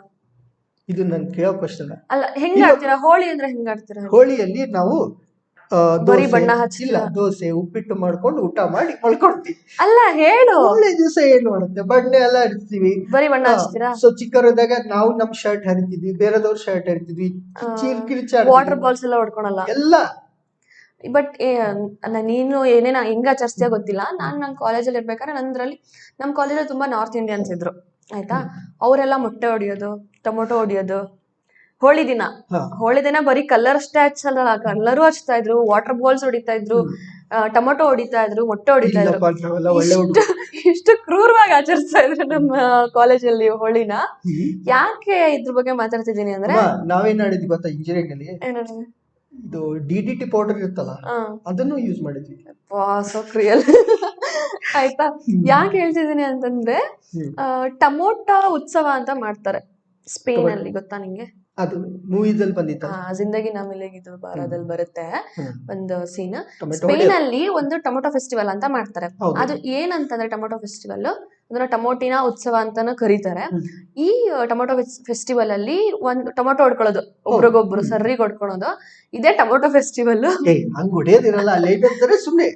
ಇದು ನನ್ ಕೇಳೋ ಕ್ವಶನ್ ಅಲ್ಲ. ಹೆಂಗ್ ಆಡ್ತೀರಾ ಹೋಳಿ? ಅಂದ್ರೆ ಹೆಂಗ್ ಆಡ್ತೀರಾ? ಹೋಳಿಯಲ್ಲಿ ನಾವು ಬರೀ ಬಣ್ಣ ಹಚ್ಚಿಲ್ಲ, ದೋಸೆ ಉಪ್ಪಿಟ್ಟು ಮಾಡ್ಕೊಂಡು ಊಟ ಮಾಡಿ ಮಲ್ಕೊಳ್ತೀವಿ. ಅಲ್ಲ ಹೇಳು. ಹೋಳಿ ದಿವಸ ಏನ್ ಮಾಡುತ್ತೆ, ಬಣ್ಣ ಎಲ್ಲ ಹಚ್ತೀವಿ, ಬರೀ ಬಣ್ಣ ಹಚ್ತೀರಾ? ಸೊ ಚಿಕ್ಕವರಿದ್ದಾಗ ನಾವು ನಮ್ ಶರ್ಟ್ ಹರಿತಿದ್ವಿ, ಬೇರೆದವ್ರ ಶರ್ಟ್ ಹರಿತಿದ್ವಿ, ವಾಟರ್ ಬಾಲ್ಸ್ ಎಲ್ಲ ಹೊಡ್ಕೊಳಲ್ಲ ಎಲ್ಲ. ಬಟ್ ನೀನು ಏನೇನ ಹೆಂಗ ಆಚರಿಸ್ತೀಯ ಗೊತ್ತಿಲ್ಲ. ನಮ್ ಕಾಲೇಜಲ್ಲಿ ಇರ್ಬೇಕಾದ್ರೆ ನಮ್ ಕಾಲೇಜಲ್ಲಿ ತುಂಬಾ ನಾರ್ತ್ ಇಂಡಿಯನ್ಸ್ ಇದ್ರು, ಆಯ್ತಾ? ಅವರೆಲ್ಲ ಮೊಟ್ಟೆ ಹೊಡಿಯೋದು, ಟೊಮೊಟೊ ಹೊಡಿಯೋದು. ಹೋಳಿ ದಿನ ಬರೀ ಕಲರ್ ಅಷ್ಟೇ ಹಚ್ಚಲ್ಲ, ಕಲರು ಹಚ್ತಾ ಇದ್ರು, ವಾಟರ್ ಬಾಲ್ಸ್ ಹೊಡಿತಾ ಇದ್ರು, ಟೊಮೊಟೊ ಹೊಡಿತಾ ಇದ್ರು, ಮೊಟ್ಟೆ ಹೊಡಿತಾ ಇದ್ರು. ಇಷ್ಟು ಕ್ರೂರವಾಗಿ ಆಚರಿಸ್ತಾ ಇದ್ರು ನಮ್ಮ ಕಾಲೇಜಲ್ಲಿ ಹೋಳಿನ. ಯಾಕೆ ಇದ್ರ ಬಗ್ಗೆ ಮಾತಾಡ್ತಿದ್ದೀನಿ ಅಂದ್ರೆ, ನಾವೇನ್ ಮಾಡಿದ್ವಿ ಗೊತ್ತಾ, ಇಂಜಿನಿಯರಿಂಗ್ ಅಲ್ಲಿ ಇದು DDT ಪೌಡರ್ ಇರುತ್ತಲ್ಲ, ಅದನ್ನು ಯೂಸ್ ಮಾಡಿದ್ವಿ. ಸೊ ಕ್ರಿಯಲ್. ಆಯ್ತಾ? ಯಾಕೆ ಹೇಳ್ತಿದ್ದೀನಿ ಅಂತಂದ್ರೆ, ಟಮೋಟಾ ಉತ್ಸವ ಅಂತ ಮಾಡ್ತಾರೆ ಸ್ಪೇನ್ ಅಲ್ಲಿ, ಗೊತ್ತಾ ನಿಂಗೆ? ಅದು ಮೂವೀಸಲ್ಲಿ ಬಂದಿತ್ತು. ಜಿಂದಗಿ ನಾ ಮಿಲೇಗಿದು ಭಾರತದಲ್ಲಿ ಬರುತ್ತೆ ಒಂದು ಸೀನ್. ಸ್ಪೇನ್ ಅಲ್ಲಿ ಒಂದು ಟೊಮೊಟೊ ಫೆಸ್ಟಿವಲ್ ಅಂತ ಮಾಡ್ತಾರೆ. ಅದು ಏನಂತಂದ್ರೆ, ಟೊಮೊಟೊ ಫೆಸ್ಟಿವಲ್ ಅದನ್ನ ಟೊಮೊಟಿನ ಉತ್ಸವ ಅಂತಾನು ಕರೀತಾರೆ. ಈ ಟೊಮೊಟೊ ಫೆಸ್ಟಿವಲ್ ಅಲ್ಲಿ ಒಂದು ಟೊಮೊಟೊ ಹೊಡ್ಕೊಳ್ಳೋದು, ಒಬ್ರಿಗೊಬ್ರು ಸರ್ರಿಗೆ ಹೊಡ್ಕೊಳ್ಳೋದು, ಇದೇ ಟೊಮೊಟೊ ಫೆಸ್ಟಿವಲ್. ಹಂಗ ಹೊಡೆಯೋದಿರಲ್ಲ, ಸುಮ್ನೆ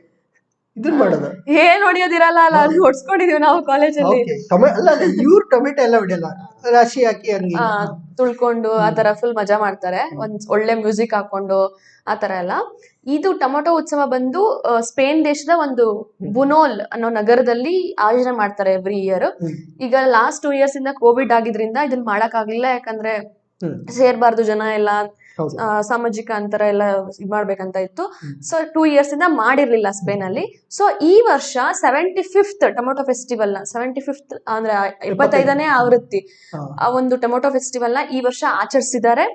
ಇದನ್ ಮಾಡೋದು. ಏನ್ ಹೊಡಿಯೋದಿರಲ್ಲ ಅಲ್ಲ, ಅದು ಹೊಡ್ಸ್ಕೊಂಡಿದೀವಿ ನಾವು ಕಾಲೇಜಲ್ಲಿ. ಅಲ್ಲ, ಇವ್ರು ಟೊಮೆಟೊ ಎಲ್ಲ ಹೊಡಿಯಲ್ಲ, ರಾಶಿ ಹಾಕಿ ತುಳ್ಕೊಂಡು ಆತರ ಫುಲ್ ಮಜಾ ಮಾಡ್ತಾರೆ, ಒಂದ್ ಒಳ್ಳೆ ಮ್ಯೂಸಿಕ್ ಹಾಕೊಂಡು ಆತರ ಎಲ್ಲ. ಇದು ಟೊಮೊಟೊ ಉತ್ಸವ ಬಂದು ಸ್ಪೇನ್ ದೇಶದ ಒಂದು ಬುನೋಲ್ ಅನ್ನೋ ನಗರದಲ್ಲಿ ಆಯೋಜನೆ ಮಾಡ್ತಾರೆ ಎವ್ರಿ ಇಯರ್. ಈಗ ಲಾಸ್ಟ್ 2 years ಇಂದ ಕೋವಿಡ್ ಆಗಿದ್ರಿಂದ ಇದನ್ನ ಮಾಡಕ್ ಆಗ್ಲಿಲ್ಲ, ಯಾಕಂದ್ರೆ ಸೇರ್ಬಾರ್ದು ಜನ ಎಲ್ಲ, ಸಾಮಾಜಿಕ ಅಂತರ ಎಲ್ಲ ಇದ್ ಮಾಡ್ಬೇಕಂತ ಇತ್ತು. ಸೊ 2 years ಇಂದ ಮಾಡಿರ್ಲಿಲ್ಲ ಸ್ಪೇನ್ ಅಲ್ಲಿ. ಸೊ ಈ ವರ್ಷ 75th ಟೊಮೊಟೊ ಫೆಸ್ಟಿವಲ್ ನ 75th ಅಂದ್ರೆ 75ನೇ ಆವೃತ್ತಿ ಆ ಒಂದು ಟೊಮೊಟೊ ಫೆಸ್ಟಿವಲ್ ನ ಈ ವರ್ಷ ಆಚರಿಸಿದ್ದಾರೆ.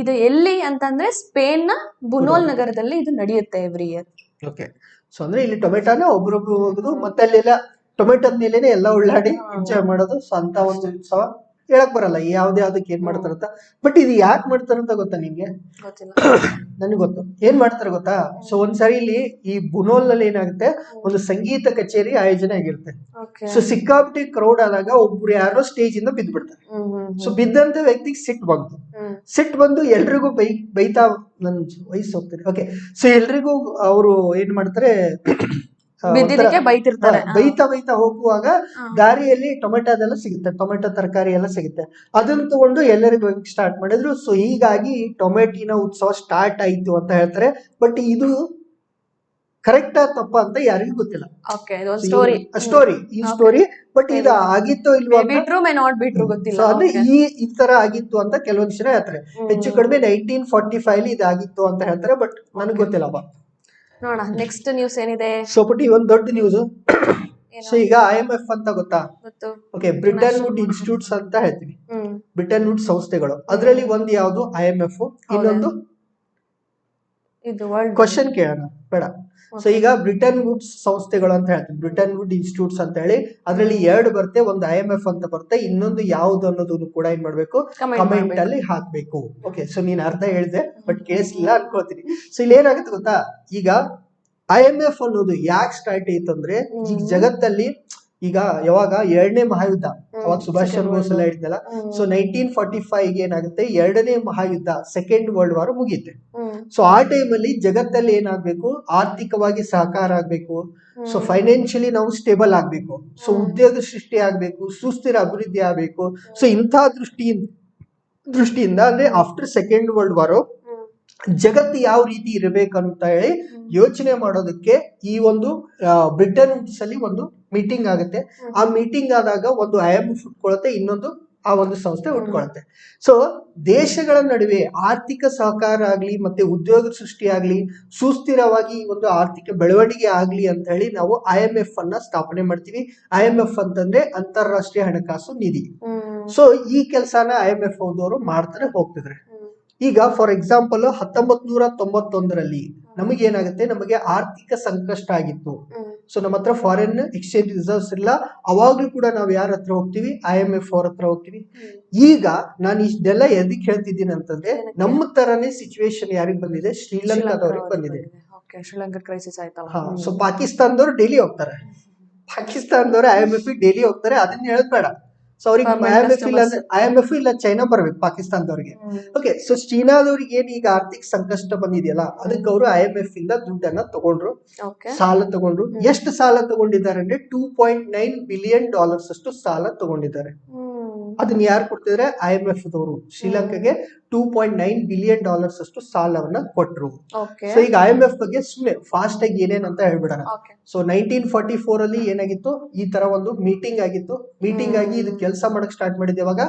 ಇದು ಎಲ್ಲಿ ಅಂತಂದ್ರೆ ಸ್ಪೇನ್ ನ ಬುನೋಲ್ ನಗರದಲ್ಲಿ ಇದು ನಡೆಯುತ್ತೆ ಎವ್ರಿ ಇಯರ್. ಓಕೆ, ಸೊ ಅಂದ್ರೆ ಇಲ್ಲಿ ಟೊಮೆಟೊನ ಒಬ್ರೊಬ್ರು ಹೋಗುದು, ಮತ್ತೆ ಅಲ್ಲೆಲ್ಲ ಟೊಮೆಟೊದ ಮೇಲೆನೆ ಎಲ್ಲ ಉಳ್ಳಾಡಿ ಎಂಜಾಯ್ ಮಾಡೋದು. ಸೊ ಅಂತ ಒಂದು ಉತ್ಸವ ಹೇಳಕ್ ಬರಲ್ಲ ಯಾವ್ದಕ್ಕೆ ಏನ್ ಮಾಡ್ತಾರಂತ. ಬಟ್ ಇದು ಯಾಕೆ ಮಾಡ್ತಾರಂತ ಗೊತ್ತಾ ನಿಮ್ಗೆ? ಗೊತ್ತಿಲ್ಲ. ನನಗೆ ಗೊತ್ತು ಏನ್ ಮಾಡ್ತಾರೆ ಗೊತ್ತಾ. ಸೊ ಒಂದ್ಸರಿ ಇಲ್ಲಿ ಈ ಬುನೋಲ್ ನಲ್ಲಿ ಏನಾಗುತ್ತೆ, ಒಂದು ಸಂಗೀತ ಕಚೇರಿ ಆಯೋಜನೆ ಆಗಿರುತ್ತೆ. ಸೊ ಸಿಕ್ಕಾಪಟ್ಟೆ ಕ್ರೌಡ್ ಆದಾಗ ಒಬ್ರು ಯಾರೋ ಸ್ಟೇಜ್ ಇಂದ ಬಿದ್ದು ಬಿಡ್ತಾರೆ. ಸೊ ಬಿದ್ದಂತ ವ್ಯಕ್ತಿಗೆ ಸಿಟ್ಟು ಬಂದು ಎಲ್ರಿಗೂ ಬೈತಾ, ನನ್ ವಯಸ್ಸು ಹೋಗ್ತಾರೆ. ಓಕೆ, ಸೊ ಎಲ್ರಿಗೂ ಅವರು ಏನ್ ಮಾಡ್ತಾರೆ, ಬೈತಾ ಹೋಗುವಾಗ ದಾರಿಯಲ್ಲಿ ಟೊಮೆಟೊದೆಲ್ಲ ಸಿಗುತ್ತೆ, ಟೊಮೆಟೊ ತರಕಾರಿ ಎಲ್ಲ ಸಿಗುತ್ತೆ. ಅದನ್ನ ತಗೊಂಡು ಎಲ್ಲರಿಗೂ ಸ್ಟಾರ್ಟ್ ಮಾಡಿದ್ರು. ಸೊ ಹೀಗಾಗಿ ಟೊಮೆಟಿನ ಉತ್ಸವ ಸ್ಟಾರ್ಟ್ ಆಯ್ತು ಅಂತ ಹೇಳ್ತಾರೆ. ಬಟ್ ಇದು ಕರೆಕ್ಟ್ ತಪ್ಪ ಅಂತ ಯಾರಿಗೂ ಗೊತ್ತಿಲ್ಲ. ಸ್ಟೋರಿ ಬಟ್ ಇದು ಆಗಿತ್ತೋ ಇಲ್ವೋ ಅಂದ್ರೆ ಈ ತರ ಆಗಿತ್ತು ಅಂತ ಕೆಲವೊಂದು ಜನ ಹೇಳ್ತಾರೆ. ಹೆಚ್ಚು ಕಡಿಮೆ 1945 ಇದಾಗಿತ್ತು ಅಂತ ಹೇಳ್ತಾರೆ. ಬಟ್ ನನಗೆ ಗೊತ್ತಿಲ್ಲಪ್ಪ. ನೋಡ ನೆಕ್ಸ್ಟ್ ನ್ಯೂಸ್ ಏನಿದೆ. ಸೊ ಪುಟಿ ಒಂದ್ ದೊಡ್ಡ ನ್ಯೂಸ್. ಸೊ ಈಗ IMF ಅಂತ ಗೊತ್ತಾ? ಓಕೆ, ಬ್ರಿಟನ್ ವುಡ್ ಇನ್ಸ್ಟಿಟ್ಯೂಟ್ಸ್ ಅಂತ ಹೇಳ್ತೀವಿ, ಬ್ರಿಟನ್ ವುಡ್ ಸಂಸ್ಥೆಗಳು. ಅದ್ರಲ್ಲಿ ಒಂದು ಯಾವ್ದು IMF, ಇನ್ನೊಂದು ಕ್ವಶನ್ ಕೇಳೋಣ ಬೇಡ. ಸೊ ಈಗ ಬ್ರಿಟನ್ ವುಡ್ ಸಂಸ್ಥೆಗಳು ಅಂತ ಹೇಳ್ತೀವಿ, ಬ್ರಿಟನ್ ವುಡ್ ಇನ್ಸ್ಟಿಟ್ಯೂಟ್ಸ್ ಅಂತ ಹೇಳಿ. ಅದ್ರಲ್ಲಿ 2 ಬರುತ್ತೆ, ಒಂದು IMF ಅಂತ ಬರುತ್ತೆ, ಇನ್ನೊಂದು ಯಾವ್ದು ಅನ್ನೋದನ್ನು ಕೂಡ ಏನ್ ಮಾಡ್ಬೇಕು, ಕಮೆಂಟ್ ಅಲ್ಲಿ ಹಾಕ್ಬೇಕು. ಓಕೆ, ಸೊ ನೀನ್ ಅರ್ಥ ಹೇಳಿದೆ ಬಟ್ ಕೇಳಿಸ್ಲಿಲ್ಲ ಅನ್ಕೋತೀನಿ. ಸೊ ಇಲ್ಲಿ ಏನಾಗುತ್ತೆ ಗೊತ್ತಾ, ಈಗ IMF ಅನ್ನೋದು ಯಾಕೆ ಸ್ಟಾರ್ಟ್ ಆಯ್ತು ಅಂದ್ರೆ, ಈಗ ಜಗತ್ತಲ್ಲಿ ಈಗ ಯಾವಾಗ 2ನೇ ಮಹಾಯುದ್ಧ, ಅವಾಗ ಸುಭಾಷ್ ಚಂದ್ರ ಬೋಸ್ ಎಲ್ಲ ಹೇಳಿದ್ನಲ್ಲ. ಸೊ 1945 ಏನಾಗುತ್ತೆ, 2ನೇ ಮಹಾಯುದ್ಧ, ಸೆಕೆಂಡ್ ವರ್ಲ್ಡ್ ವಾರ್ ಮುಗಿಯುತ್ತೆ. ಸೊ ಆ ಟೈಮಲ್ಲಿ ಜಗತ್ತಲ್ಲಿ ಏನಾಗ್ಬೇಕು, ಆರ್ಥಿಕವಾಗಿ ಸಹಕಾರ ಆಗ್ಬೇಕು. ಸೊ ಫೈನಾನ್ಷಿಯಲಿ ನಾವು ಸ್ಟೇಬಲ್ ಆಗ್ಬೇಕು. ಸೊ ಉದ್ಯೋಗ ಸೃಷ್ಟಿ ಆಗ್ಬೇಕು, ಸುಸ್ಥಿರ ಅಭಿವೃದ್ಧಿ ಆಗ್ಬೇಕು. ಸೊ ಇಂಥ ದೃಷ್ಟಿಯಿಂದ ಅಂದ್ರೆ ಆಫ್ಟರ್ ಸೆಕೆಂಡ್ ವರ್ಲ್ಡ್ ವಾರ್ ಜಗತ್ತು ಯಾವ ರೀತಿ ಇರಬೇಕಂತ ಹೇಳಿ ಯೋಚನೆ ಮಾಡೋದಕ್ಕೆ ಈ ಒಂದು ಬ್ರಿಟನ್ ವುಡ್ಸ್ ಅಲ್ಲಿ ಒಂದು ಮೀಟಿಂಗ್ ಆಗುತ್ತೆ. ಆ ಮೀಟಿಂಗ್ ಆದಾಗ ಒಂದು IMF ಉಟ್ಕೊಳ್ಳುತ್ತೆ, ಇನ್ನೊಂದು ಆ ಒಂದು ಸಂಸ್ಥೆ ಉಟ್ಕೊಳ್ಳುತ್ತೆ. ಸೊ ದೇಶಗಳ ನಡುವೆ ಆರ್ಥಿಕ ಸಹಕಾರ ಆಗ್ಲಿ, ಮತ್ತೆ ಉದ್ಯೋಗ ಸೃಷ್ಟಿ ಆಗ್ಲಿ, ಸುಸ್ಥಿರವಾಗಿ ಈ ಒಂದು ಆರ್ಥಿಕ ಬೆಳವಣಿಗೆ ಆಗ್ಲಿ ಅಂತ ಹೇಳಿ ನಾವು IMF ಅನ್ನ ಸ್ಥಾಪನೆ ಮಾಡ್ತೀವಿ. IMF ಅಂತಂದ್ರೆ ಅಂತಾರಾಷ್ಟ್ರೀಯ ಹಣಕಾಸು ನಿಧಿ. ಸೊ ಈ ಕೆಲಸನ IMF ಅವರು ಮಾಡ್ತಾರೆ ಹೋಗ್ತಿದ್ರೆ. ಈಗ ಫಾರ್ ಎಕ್ಸಾಂಪಲ್ 1991ರಲ್ಲಿ ನಮಗೆ ಏನಾಗುತ್ತೆ, ನಮಗೆ ಆರ್ಥಿಕ ಸಂಕಷ್ಟ ಆಗಿತ್ತು. ಸೊ ನಮ್ಮ ಹತ್ರ ಫಾರಿನ್ ಎಕ್ಸ್ಚೇಂಜ್ ರಿಸರ್ವ್ಸ್ ಇಲ್ಲ. ಅವಾಗ್ಲೂ ಕೂಡ ನಾವು ಯಾರ ಹತ್ರ ಹೋಗ್ತೀವಿ, IMF ಅವ್ರ ಹತ್ರ ಹೋಗ್ತೀವಿ. ಈಗ ನಾನು ಇಷ್ಟೆಲ್ಲ ಎದಕ್ಕೆ ಹೇಳ್ತಿದ್ದೀನಿ ಅಂತಂದ್ರೆ, ನಮ್ಮ ತರನೇ ಸಿಚುವೇಶನ್ ಯಾರಿಗ್ ಬಂದಿದೆ, ಶ್ರೀಲಂಕಾದವ್ರಿಗೆ ಬಂದಿದೆ. ಶ್ರೀಲಂಕಾ ಕ್ರೈಸಿಸ್ ಆಯ್ತಲ್ಲ. ಸೊ ಪಾಕಿಸ್ತಾನದವ್ರು ಡೈಲಿ ಹೋಗ್ತಾರೆ, ಪಾಕಿಸ್ತಾನದವ್ರು IMF ಡೈಲಿ ಹೋಗ್ತಾರೆ. ಅದನ್ನ ಹೇಳದ್ ಬೇಡ. ಸೊ ಅವ್ರಿಗೆ IMF ಇಲ್ಲ ಚೈನಾ ಬರ್ಬೇಕು ಪಾಕಿಸ್ತಾನದವ್ರಿಗೆ. ಓಕೆ, ಸೊ ಚೀನಾದವ್ರಿಗೆ ಏನ್ ಈಗ ಆರ್ಥಿಕ ಸಂಕಷ್ಟ ಬಂದಿದೆಯಲ್ಲ, ಅದಕ್ಕೆ ಅವರು IMF ಇಂದ ದುಡ್ಡನ್ನ ತಗೊಂಡ್ರು, ಸಾಲ ತಗೊಂಡ್ರು. ಎಷ್ಟು ಸಾಲ ತಗೊಂಡಿದ್ದಾರೆ ಅಂದ್ರೆ $2.9 ಬಿಲಿಯನ್ ಅಷ್ಟು ಸಾಲ ತಗೊಂಡಿದ್ದಾರೆ. ಅದನ್ನ ಯಾರು ಕೊಡ್ತಿದ್ರೆ, IMF ದವರು ಶ್ರೀಲಂಕಾಗೆ $2.9 ಬಿಲಿಯನ್ ಅಷ್ಟು ಸಾಲವನ್ನ ಕೊಟ್ರು. ಸೊ ಈಗ IMF ಬಗ್ಗೆ ಸುಮ್ಮನೆ ಫಾಸ್ಟ್ ಆಗಿ ಏನೇನಂತ ಹೇಳ್ಬಿಡೋಣ. ಸೊ 1944 ಅಲ್ಲಿ ಏನಾಗಿತ್ತು, ಈ ತರ ಒಂದು ಮೀಟಿಂಗ್ ಆಗಿತ್ತು. ಮೀಟಿಂಗ್ ಆಗಿ ಇದು ಕೆಲಸ ಮಾಡಕ್ ಸ್ಟಾರ್ಟ್ ಮಾಡಿದೆ ಯಾವಾಗ,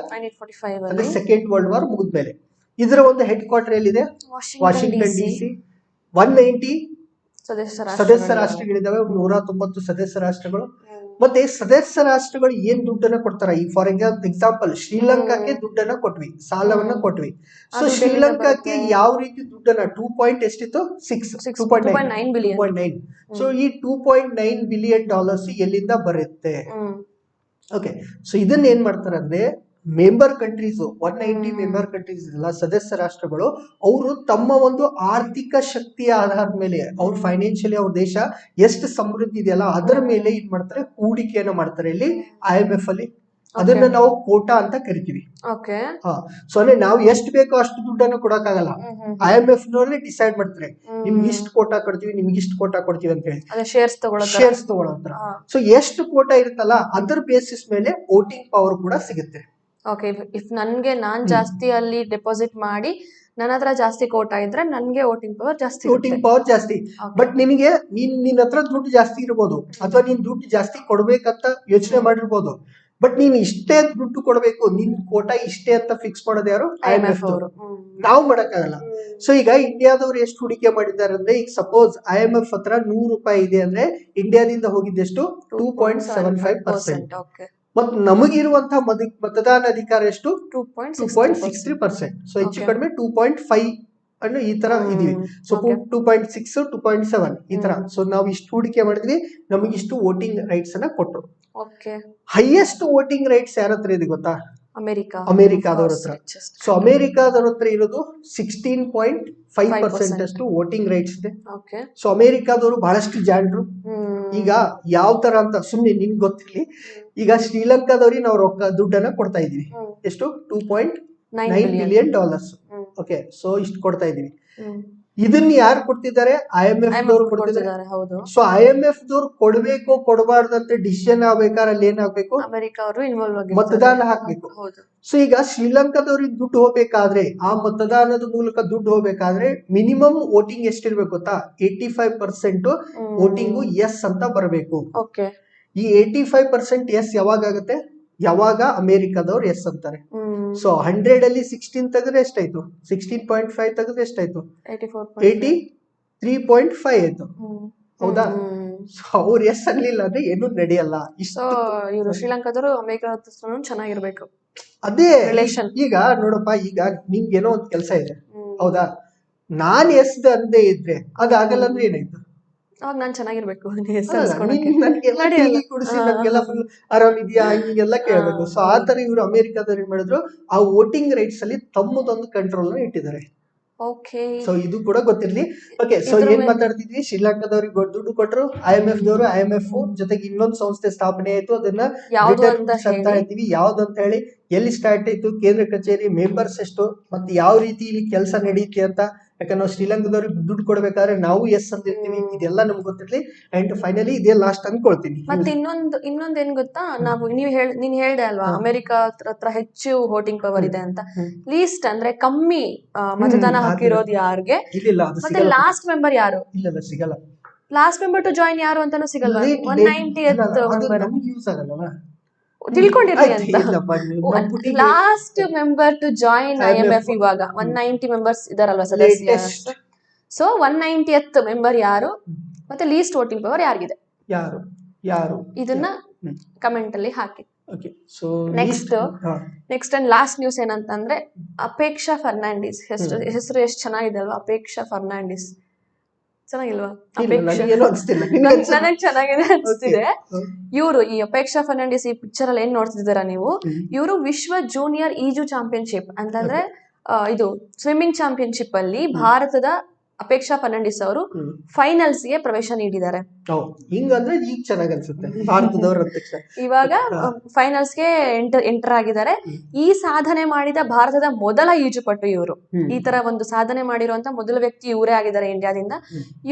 ಅಂದ್ರೆ ಸೆಕೆಂಡ್ ವರ್ಲ್ಡ್ ವಾರ್ ಮುಗಿದ್ಮೇಲೆ. ಇದರ ಒಂದು ಹೆಡ್ ಕ್ವಾರ್ಟರ್ ಎಲ್ಲಿದೆ, ವಾಷಿಂಗ್ಟನ್ DC. 190 ಸದಸ್ಯ ರಾಷ್ಟ್ರಗಳಿದಾವೆ, 190 ಸದಸ್ಯ ರಾಷ್ಟ್ರಗಳು. ಮತ್ತೆ ಸದಸ್ಯ ರಾಷ್ಟ್ರಗಳು ಏನ್ ದುಡ್ಡನ್ನ ಕೊಡ್ತಾರ, ಈ ಫಾರ್ ಎಕ್ಸಾಂಪಲ್ ಶ್ರೀಲಂಕಾಕ್ಕೆ ದುಡ್ಡನ್ನ ಕೊಟ್ವಿ, ಸಾಲವನ್ನ ಕೊಟ್ವಿ. ಸೊ ಶ್ರೀಲಂಕಾಕ್ಕೆ ಯಾವ ರೀತಿ ದುಡ್ಡನ್ನ 2.9 ಸೊ ಈ $2.9 ಬಿಲಿಯನ್ ಎಲ್ಲಿಂದ ಬರುತ್ತೆ. ಓಕೆ, ಸೊ ಇದನ್ನ ಏನ್ ಮಾಡ್ತಾರೆ ಅಂದ್ರೆ, ಮೆಂಬರ್ ಕಂಟ್ರೀಸ್ 190 ಮೆಂಬರ್ ಕಂಟ್ರೀಸ್ ಇಲ್ಲ, ಸದಸ್ಯ ರಾಷ್ಟ್ರಗಳು, ಅವರು ತಮ್ಮ ಒಂದು ಆರ್ಥಿಕ ಶಕ್ತಿಯ ಆಧಾರದ ಮೇಲೆ, ಅವ್ರ ಫೈನಾನ್ಷಿಯಲಿ ಅವ್ರ ದೇಶ ಎಷ್ಟು ಸಮೃದ್ಧಿ ಇದೆಯಲ್ಲ ಅದರ ಮೇಲೆ ಏನ್ ಮಾಡ್ತಾರೆ, ಹೂಡಿಕೆಯನ್ನ ಮಾಡ್ತಾರೆ ಇಲ್ಲಿ IMF ಅಲ್ಲಿ. ಅದನ್ನ ನಾವು ಕೋಟಾ ಅಂತ ಕರಿತೀವಿ. ಸೊ ಅಂದ್ರೆ ನಾವು ಎಷ್ಟು ಬೇಕೋ ಅಷ್ಟು ದುಡ್ಡನ್ನ ಕೊಡಕ್ಕಾಗಲ್ಲ. IMF ನವರೇ ಡಿಸೈಡ್ ಮಾಡ್ತಾರೆ, ನಿಮ್ಗೆ ಇಷ್ಟು ಕೋಟಾ ಕೊಡ್ತೀವಿ, ನಿಮ್ಗೆ ಇಷ್ಟು ಕೋಟಾ ಕೊಡ್ತೀವಿ ಅಂತ ಹೇಳಿ, ಶೇರ್ಸ್ ತಗೊಳ್ಳೋತ್ರ. ಸೊ ಎಷ್ಟು ಕೋಟಾ ಇರುತ್ತಲ್ಲ ಅದ್ರ ಬೇಸಿಸ್ ಮೇಲೆ ವೋಟಿಂಗ್ ಪವರ್ ಕೂಡ ಸಿಗುತ್ತೆ. ಇಫ್ ನಾನ್ ಜಾಸ್ತಿ ಅಲ್ಲಿ ಡೆಪಾಸಿಟ್ ಮಾಡಿ ನನ್ನ ಹತ್ರ ಜಾಸ್ತಿ ಕೋಟಾ ಇದ್ರೆ ನನ್ಗೆ ವೋಟಿಂಗ್ ಪವರ್ ಜಾಸ್ತಿ. ಬಟ್ ನಿನಗೆ ನಿನ್ನ ಹತ್ರ ದುಡ್ಡು ಜಾಸ್ತಿ ಇರ್ಬೋದು, ಅಥವಾ ನೀನ್ ದುಡ್ಡು ಜಾಸ್ತಿ ಕೊಡ್ಬೇಕಂತ ಯೋಚನೆ ಮಾಡಿರ್ಬೋದು. ಬಟ್ ನೀನ್ ಇಷ್ಟೇ ದುಡ್ಡು ಕೊಡ್ಬೇಕು, ನಿನ್ ಕೋಟಾ ಇಷ್ಟೇ ಅಂತ ಫಿಕ್ಸ್ ಮಾಡೋದು ಯಾರು, IMF ಅವರು. ನಾವು ಮಾಡಕ್ಕಾಗಲ್ಲ. ಸೊ ಈಗ ಇಂಡಿಯಾದವ್ರು ಎಷ್ಟು ಹೂಡಿಕೆ ಮಾಡಿದ್ದಾರೆ ಅಂದ್ರೆ, ಈಗ ಸಪೋಸ್ IMF ಹತ್ರ $100 ಇದೆ ಅಂದ್ರೆ ಇಂಡಿಯಾದಿಂದ ಹೋಗಿದ್ದೆಷ್ಟು 2.75%. ಮತ್ತು ನಮಗಿರುವಂತಹ ಮತದಾನ ಅಧಿಕಾರ ಎಷ್ಟು, 2.63%. ಸೊ ಹೆಚ್ಚು ಕಡಿಮೆ 2.5 ಅನ್ನೋ ಈ ತರ ಇದೀವಿ. ಸೊ 2.6 2.7 ಈ ತರ. ಸೊ ನಾವು ಇಷ್ಟು ಹೂಡಿಕೆ ಮಾಡಿದ್ವಿ, ನಮಗೆ ಇಷ್ಟು ವೋಟಿಂಗ್ ರೈಟ್ಸ್ ಅನ್ನ ಕೊಟ್ಟರು. ಹೈಯೆಸ್ಟ್ ವೋಟಿಂಗ್ ರೈಟ್ಸ್ ಯಾರ ಹತ್ರ ಇದೆ ಗೊತ್ತಾ? ಅಮೆರಿಕಾದವ್ರ ಹತ್ರ. ಸೊ ಅಮೆರಿಕಾದವ್ರ ಹತ್ರ ಇರೋದು 16.5% ಅಷ್ಟು ವೋಟಿಂಗ್ ರೈಟ್ಸ್ ಇದೆ. ಸೊ ಅಮೆರಿಕಾದವರು ಬಹಳಷ್ಟು ಜಾಣರು. ಈಗ ಯಾವ ತರ ಅಂತ ಸುಮ್ನೆ ನಿಮ್ಗೆ ಗೊತ್ತಿರ್ಲಿ, ಈಗ ಶ್ರೀಲಂಕಾದವ್ರಿಗೆ ನಾವು ದುಡ್ಡನ್ನ ಕೊಡ್ತಾ ಇದೀವಿ. ಎಷ್ಟು? $2.9 ಬಿಲಿಯನ್. ಓಕೆ, ಸೊ ಇಷ್ಟು ಕೊಡ್ತಾ ಇದೀವಿ. ಇದನ್ನ ಯಾರು ಕೊಡ್ತಿದ್ದಾರೆ? IMF ದವ್ರು ಕೊಡ್ತಿದ್ದಾರೆ. ಸೊ IMF ದವ್ರು ಕೊಡ್ಬೇಕು ಕೊಡಬಾರ್ದಂತ ಡಿಸಿಷನ್ ಆಗ್ಬೇಕಾದ್ರೆ ಅಲ್ಲಿ ಏನಾಗ್ಬೇಕು? ಮತದಾನ ಹಾಕ್ಬೇಕು. ಸೊ ಈಗ ಶ್ರೀಲಂಕಾದವ್ರಿಗೆ ದುಡ್ಡು ಹೋಗ್ಬೇಕಾದ್ರೆ, ಆ ಮತದಾನದ ಮೂಲಕ ದುಡ್ಡು ಹೋಗ್ಬೇಕಾದ್ರೆ ಮಿನಿಮಮ್ ವೋಟಿಂಗ್ ಎಷ್ಟಿರ್ಬೇಕು ಗೊತ್ತಾ? 85% ವೋಟಿಂಗು ಎಸ್ ಅಂತ ಬರಬೇಕು. ಈ 85% ಎಸ್ ಯಾವಾಗ ಆಗುತ್ತೆ? ಯಾವಾಗ ಅಮೆರಿಕಾದವ್ರು ಎಸ್ ಅಂತಾರೆ. ಸೊ 100 ಅಲ್ಲಿ 16 ತೆಗೆದ್ರೆ ಎಷ್ಟಾಯ್ತು? 16.5 ತೆಗೆದ್ರೆ ಎಷ್ಟಾಯ್ತು? 83.5 ಆಯ್ತು. ಹೌದಾ? ಸೊ ಅವ್ರು ಎಸ್ ಅನ್ಲಿಲ್ಲ ಅಂದ್ರೆ ಏನು ನಡೆಯಲ್ಲ. ಇವರು ಶ್ರೀಲಂಕಾದವರು ಅಮೆರಿಕ ಚೆನ್ನಾಗಿರ್ಬೇಕು. ಅದೇ ಈಗ ನೋಡಪ್ಪ, ಈಗ ನಿಮ್ಗೇನೋ ಒಂದ್ ಕೆಲಸ ಇದೆ, ಹೌದಾ? ನಾನ್ ಎಸ್ ಅಂದೇ ಇದ್ರೆ ಅದಾಗಲ್ಲ ಅಂದ್ರೆ ಏನಾಯ್ತು? ಅವಾಗ ನಾನ್ ಚೆನ್ನಾಗಿರ್ಬೇಕು, ಕುಡಿಸಿ ನನ್ಗೆಲ್ಲ ಫುಲ್ ಆರಾಮಿದ್ಯಾ ಹಿಂಗೆಲ್ಲ ಕೇಳ್ಬೇಕು. ಸೊ ಆ ತರ ಇವ್ರು ಅಮೆರಿಕಾದವ್ರು ಏನ್ ಮಾಡಿದ್ರು, ಆ ವೋಟಿಂಗ್ ರೈಟ್ಸ್ ಅಲ್ಲಿ ತಮ್ಮದೊಂದು ಕಂಟ್ರೋಲ್ ನ ಇಟ್ಟಿದ್ದಾರೆ. ಸೊ ಇದು ಕೂಡ ಗೊತ್ತಿರ್ಲಿ. ಓಕೆ, ಸೊ ಏನ್ ಮಾತಾಡ್ತಿದ್ವಿ? ಶ್ರೀಲಂಕಾದವ್ರಿಗೆ ದುಡ್ಡು ಕೊಟ್ಟರು, IMF ದವರು. IMF ಜೊತೆಗೆ ಇನ್ನೊಂದು ಸಂಸ್ಥೆ ಸ್ಥಾಪನೆ ಆಯ್ತು. ಅದನ್ನ ಹೇಳ್ತೀವಿ ಯಾವ್ದು ಅಂತ ಹೇಳಿ, ಎಲ್ಲಿ ಸ್ಟಾರ್ಟ್ ಆಯ್ತು, ಕೇಂದ್ರ ಕಚೇರಿ, ಮೆಂಬರ್ಸ್ ಎಷ್ಟು, ಮತ್ತೆ ಯಾವ ರೀತಿ ಇಲ್ಲಿ ಕೆಲಸ ನಡೆಯುತ್ತೆ ಅಂತ. ಯಾಕಂದ್ರೆ ನಾವು ಶ್ರೀಲಂಕಾದವ್ರಿಗೆ ದುಡ್ಡು ಕೊಡ್ಬೇಕಾದ್ರೆ ನಾವು ಎಸ್ ಅಂತ ಇರ್ತೀವಿ, ಇದೆಲ್ಲ ನಮ್ಗೆ ಗೊತ್ತಿರ್ಲಿ. ಅಂಡ್ ಫೈನಲಿ ಇದೇ ಲಾಸ್ಟ್ ಅನ್ಕೊಳ್ತೀನಿ. ಮತ್ತೆ ಇನ್ನೊಂದ್ ಏನ್ ಗೊತ್ತಾ, ನಾವು ನೀನ್ ಹೇಳ್ದೆ ಅಲ್ವಾ, ಅಮೆರಿಕ ಹತ್ರ ಹೆಚ್ಚು ವೋಟಿಂಗ್ ಪವರ್ ಇದೆ ಅಂತ. ಲೀಸ್ಟ್ ಅಂದ್ರೆ ಕಮ್ಮಿ ಮತದಾನ ಹಾಕಿರೋದು ಯಾರಿಗೆ, ಮತ್ತೆ ಲಾಸ್ಟ್ ಮೆಂಬರ್ ಯಾರು? ಇಲ್ಲ, ಸಿಗಲ್ಲ. ಲಾಸ್ಟ್ ಮೆಂಬರ್ ಟು ಜಾಯಿನ್ ಯಾರು ಅಂತಾನು ಸಿಗಲ್ಲ. 190th ಮೆಂಬರ್ ತಿಳ್ಕೊಂಡಿರ್ಲಿ ಅಂತ. Last member to join IMF ಇವಾಗ 190 ಮೆಂಬರ್ಸ್ ಇದಾರಲ್ವಾ ಸದಸ್ಯ. ಸೊ 190th ಮೆಂಬರ್ ಯಾರು, ಮತ್ತೆ ಲೀಸ್ಟ್ ವೋಟಿಂಗ್ ಪವರ್ ಯಾರಿಗಿದೆ, ಯಾರು ಇದನ್ನ ಕಮೆಂಟ್ ಅಲ್ಲಿ ಹಾಕಿ. ನೆಕ್ಸ್ಟ್ ಅಂಡ್ ಲಾಸ್ಟ್ ನ್ಯೂಸ್ ಏನಂತಂದ್ರೆ, ಅಪೇಕ್ಷಾ ಫರ್ನಾಂಡಿಸ್ ಹೆಸರು ಎಷ್ಟು ಚೆನ್ನಾಗಿದೆ ಅಲ್ವಾ? ಅಪೇಕ್ಷಾ ಫರ್ನಾಂಡಿಸ್ ಚೆನ್ನಾಗಿಲ್ವಾ? ನನಗ್ ಚೆನ್ನಾಗಿದೆ ಅನ್ಸ್ತಿದೆ. ಇವರು ಈ ಅಪೇಕ್ಷಾ ಫರ್ನಾಂಡಿಸ್ ಈ ಪಿಕ್ಚರ್ ಅಲ್ಲಿ ಏನ್ ನೋಡ್ತಿದ್ದೀರಾ ನೀವು, ಇವರು ವಿಶ್ವ ಜೂನಿಯರ್ ಈಜು ಚಾಂಪಿಯನ್ಶಿಪ್ ಅಂತಂದ್ರೆ ಇದು ಸ್ವಿಮ್ಮಿಂಗ್ ಚಾಂಪಿಯನ್ಶಿಪ್ ಅಲ್ಲಿ ಭಾರತದ ಅಪೇಕ್ಷಾ ಫರ್ನಾಂಡಿಸ್ ಅವರು ಫೈನಲ್ಸ್ ಗೆ ಪ್ರವೇಶ ನೀಡಿದ್ದಾರೆ. ಹಿಂಗಂದ್ರೆ ಈಗ ಚೆನ್ನಾಗಿ ಅನ್ಸುತ್ತೆ. ಭಾರತದವರು ಇವಾಗ ಫೈನಲ್ಸ್ ಗೆ ಎಂಟರ್ ಆಗಿದ್ದಾರೆ. ಈ ಸಾಧನೆ ಮಾಡಿದ ಭಾರತದ ಮೊದಲ ಈಜುಪಟು ಇವರು. ಈ ತರ ಒಂದು ಸಾಧನೆ ಮಾಡಿರುವಂತ ಮೊದಲ ವ್ಯಕ್ತಿ ಇವರೇ ಆಗಿದ್ದಾರೆ ಇಂಡಿಯಾದಿಂದ.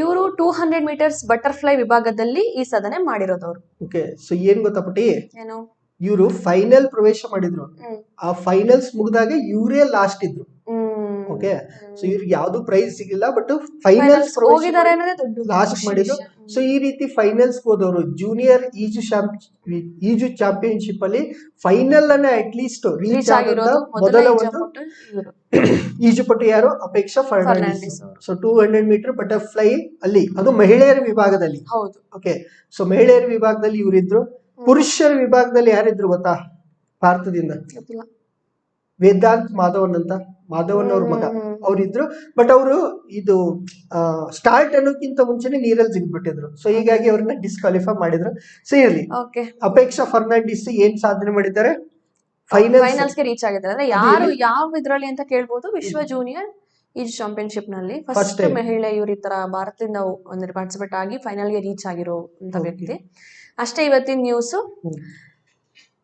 ಇವರು 200 ಮೀಟರ್ಸ್ ಬಟರ್ಫ್ಲೈ ವಿಭಾಗದಲ್ಲಿ ಈ ಸಾಧನೆ ಮಾಡಿರೋದವ್ರು. ಓಕೆ, ಸೊ ಏನ್ ಗೊತ್ತಾ ಪುಟಿ, ಏನು ಇವರು ಫೈನಲ್ ಪ್ರವೇಶ ಮಾಡಿದ್ರು. ಆ ಫೈನಲ್ಸ್ ಮುಗಿದಾಗ ಇವರೇ ಲಾಸ್ಟ್ ಇದ್ರು. ಓಕೆ, ಸೊ ಇವ್ರಿಗೆ ಯಾವ್ದು ಪ್ರೈಸ್ ಸಿಗಿಲ್ಲ, ಬಟ್ ಫೈನಲ್ಸ್ ಲಾಸ್ಟ್ ಮಾಡಿದ್ರು. ಸೊ ಈ ರೀತಿ ಫೈನಲ್ಸ್ ಹೋದವರು ಜೂನಿಯರ್ ಈಜು ಚಾಂಪಿಯನ್ಶಿಪ್ ಅಲ್ಲಿ ಫೈನಲ್ ಅನ್ನ ಅಟ್ ಲೀಸ್ಟ್ ರೀಚ್ ಆಗಿರೋ ಮೊದಲ ಒಂದು ಈಜುಪಟು ಯಾರು? Apeksha Fernandes. So 200 metre butterfly ಅಲ್ಲಿ, ಅದು ಮಹಿಳೆಯರ ವಿಭಾಗದಲ್ಲಿ. ಓಕೆ, ಸೊ ಮಹಿಳೆಯರ ವಿಭಾಗದಲ್ಲಿ ಇವರಿದ್ರು. ಪುರುಷರ ವಿಭಾಗದಲ್ಲಿ ಯಾರಿದ್ರು ಗೊತ್ತಾ? ಭಾರತದಿಂದ ವೇದಾಂತ್ ಮಾಧವನ್ ಅವ್ರ ಮಗ ಅವ್ರಿದ್ರು. ಬಟ್ ಅವರು ಇದು ಸ್ಟಾರ್ಟ್ ಅನ್ನೋಕ್ಕಿಂತ ಮುಂಚೆನೆ ನೀರಲ್ಲಿ ಜಿಗ್ಬಿಟ್ಟಿದ್ರು. ಸೊ ಹೀಗಾಗಿ ಅವ್ರನ್ನ ಡಿಸ್ಕ್ವಾಲಿಫೈ ಮಾಡಿದ್ರು. ಸೊ ಇರ್ಲಿ, ಅಪೇಕ್ಷಾ ಫರ್ನಾಂಡಿಸ್ ಏನ್ ಸಾಧನೆ ಮಾಡಿದ್ದಾರೆ? ಫೈನಲ್ಸ್ ಗೆ ರೀಚ್ ಆಗಿದ್ದಾರೆ. ಅಂದ್ರೆ ಯಾರು ಯಾವ ಇದ್ರಲ್ಲಿ ಅಂತ ಕೇಳ್ಬೋದು. ವಿಶ್ವ ಜೂನಿಯರ್ ಈಜು ಚಾಂಪಿಯನ್ಶಿಪ್ ನಲ್ಲಿ ಫಸ್ಟ್ ಮಹಿಳೆ ಇವ್ರ ಈ ತರ ಭಾರತದಿಂದ ಒಂದು ಪಾರ್ಟಿಸಿಪೇಟ್ ಆಗಿ ಫೈನಲ್ ಗೆ ರೀಚ್ ಆಗಿರೋ ಅಂತ ವ್ಯಕ್ತಿ. ಅಷ್ಟೇ ಇವತ್ತಿನ ನ್ಯೂಸ್.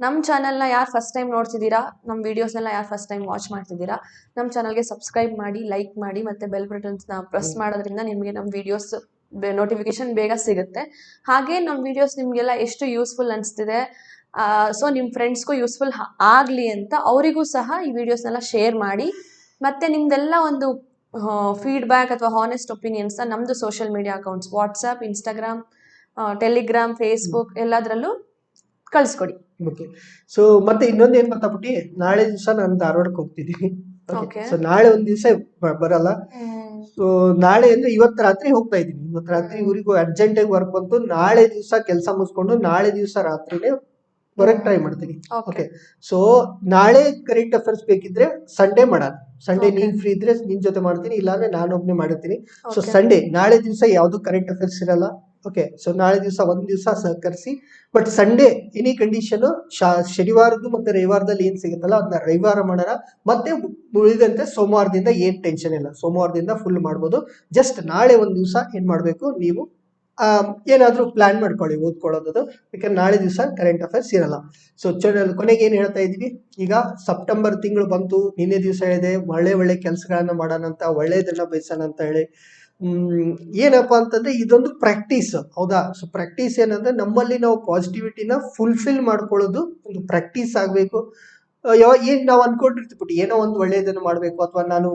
ನಮ್ಮ ಚಾನಲ್ನ ಯಾರು ಫಸ್ಟ್ ಟೈಮ್ ನೋಡ್ತಿದ್ದೀರಾ, ನಮ್ಮ ವಿಡಿಯೋಸ್ನೆಲ್ಲ ಯಾರು ಫಸ್ಟ್ ಟೈಮ್ ವಾಚ್ ಮಾಡ್ತಿದ್ದೀರಾ, ನಮ್ಮ ಚಾನಲ್ಗೆ ಸಬ್ಸ್ಕ್ರೈಬ್ ಮಾಡಿ, ಲೈಕ್ ಮಾಡಿ, ಮತ್ತು ಬೆಲ್ ಬಟನ್ಸ್ನ ಪ್ರೆಸ್ ಮಾಡೋದ್ರಿಂದ ನಿಮಗೆ ನಮ್ಮ ವಿಡಿಯೋಸ್ ನೋಟಿಫಿಕೇಶನ್ ಬೇಗ ಸಿಗುತ್ತೆ. ಹಾಗೆ ನಮ್ಮ ವಿಡಿಯೋಸ್ ನಿಮಗೆಲ್ಲ ಎಷ್ಟು ಯೂಸ್ಫುಲ್ ಅನಿಸ್ತಿದೆ, ಸೊ ನಿಮ್ಮ ಫ್ರೆಂಡ್ಸ್ಗೂ ಯೂಸ್ಫುಲ್ ಆಗಲಿ ಅಂತ ಅವರಿಗೂ ಸಹ ಈ ವಿಡಿಯೋಸ್ನೆಲ್ಲ ಶೇರ್ ಮಾಡಿ. ಮತ್ತು ನಿಮ್ಮದೆಲ್ಲ ಒಂದು ಫೀಡ್ಬ್ಯಾಕ್ ಅಥವಾ ಹಾನೆಸ್ಟ್ ಒಪಿನಿಯನ್ಸ್ನ ನಮ್ಮದು social media accounts WhatsApp, Instagram, Telegram, Facebook ಎಲ್ಲದರಲ್ಲೂ ಕಳಿಸ್ಕೊಡಿ. ಓಕೆ, ಸೊ ಮತ್ತೆ ಇನ್ನೊಂದು ಏನ್ ಗೊತ್ತಾಗ್ಬಿಟ್ಟು, ನಾಳೆ ದಿವಸ ನಾನು ಧಾರವಾಡಕ್ಕೆ ಹೋಗ್ತಿದ್ದೀನಿ. ಸೊ ನಾಳೆ ಒಂದ್ ದಿವಸ ಬರಲ್ಲ. ಸೊ ನಾಳೆ ಅಂದ್ರೆ ಇವತ್ತು ರಾತ್ರಿ ಹೋಗ್ತಾ ಇದ್ದೀನಿ. ಇವತ್ತು ರಾತ್ರಿ ಊರಿಗೂ ಅರ್ಜೆಂಟ್ ಆಗಿ ವರ್ಕ್ ಬಂತು. ನಾಳೆ ದಿವಸ ಕೆಲಸ ಮುಗಿಸ್ಕೊಂಡು ನಾಳೆ ದಿವಸ ರಾತ್ರಿನೇ ಬರಕ್ ಟ್ರೈ ಮಾಡ್ತೀನಿ. ಓಕೆ ಓಕೆ, ಸೊ ನಾಳೆ ಕರೆಂಟ್ ಅಫೇರ್ಸ್ ಬೇಕಿದ್ರೆ ಸಂಡೇ ಮಾಡೋಣ. Sunday Okay. ನೀನ್ ಫ್ರೀ ಇದ್ರೆ ನಿನ್ ಜೊತೆ ಮಾಡ್ತೀನಿ, ಇಲ್ಲಾಂದ್ರೆ ನಾನೊಬ್ನೇ ಮಾಡಿರ್ತೀನಿ. So Okay. ಸಂಡೇ ನಾಳೆ ದಿವಸ ಯಾವ್ದು ಕರೆಂಟ್ ಅಫೇರ್ಸ್ ಇರಲ್ಲ. ಓಕೆ, ಸೊ ನಾಳೆ ದಿವಸ ಒಂದ್ ದಿವಸ ಸಹಕರಿಸಿ. ಬಟ್ ಸಂಡೇ ಎನಿ ಕಂಡೀಷನ್ ಶನಿವಾರದ್ದು ಮತ್ತೆ ರವಿವಾರದಲ್ಲಿ ಏನ್ ಸಿಗುತ್ತಲ್ಲ ಅದನ್ನ ರವಿವಾರ ಮಾಡೋಣ. ಮತ್ತೆ ಉಳಿದಂತೆ ಸೋಮವಾರದಿಂದ ಏನ್ ಟೆನ್ಷನ್ ಇಲ್ಲ, ಸೋಮವಾರದಿಂದ ಫುಲ್ ಮಾಡ್ಬೋದು. ಜಸ್ಟ್ ನಾಳೆ ಒಂದ್ ದಿವಸ ಏನ್ ಮಾಡ್ಬೇಕು ನೀವು ಏನಾದ್ರೂ ಪ್ಲಾನ್ ಮಾಡ್ಕೊಳ್ಳಿ ಓದ್ಕೊಳ್ಳೋದು, ಯಾಕಂದ್ರೆ ನಾಳೆ ದಿವಸ ಕರೆಂಟ್ ಅಫೇರ್ಸ್ ಇರಲ್ಲ. ಸೊ ಕೊನೆಗೆ ಏನ್ ಹೇಳ್ತಾ ಇದೀವಿ, ಈಗ ಸೆಪ್ಟೆಂಬರ್ ತಿಂಗಳು ಬಂತು, ನಿನ್ನೆ ದಿವಸ ಹೇಳಿದೆ ಒಳ್ಳೆ ಕೆಲಸಗಳನ್ನ ಮಾಡೋಣ ಅಂತ, ಒಳ್ಳೇದನ್ನ ಬಯಸೋಣ ಅಂತ ಹೇಳಿ. ಏನಪ್ಪಾ ಅಂತಂದ್ರೆ ಇದೊಂದು ಪ್ರಾಕ್ಟೀಸ್, ಹೌದಾ? ಸೊ ಪ್ರಾಕ್ಟೀಸ್ ಏನಂದ್ರೆ ನಮ್ಮಲ್ಲಿ ನಾವು ಪಾಸಿಟಿವಿಟಿನ ಫುಲ್ಫಿಲ್ ಮಾಡ್ಕೊಳ್ಳೋದು ಒಂದು ಪ್ರಾಕ್ಟೀಸ್ ಆಗ್ಬೇಕು. ಏನ್ ನಾವು ಅನ್ಕೊಂಡಿರ್ತೀವಿ ಏನೋ ಒಂದು ಒಳ್ಳೇದನ್ನ ಮಾಡ್ಬೇಕು, ಅಥವಾ ನಾನು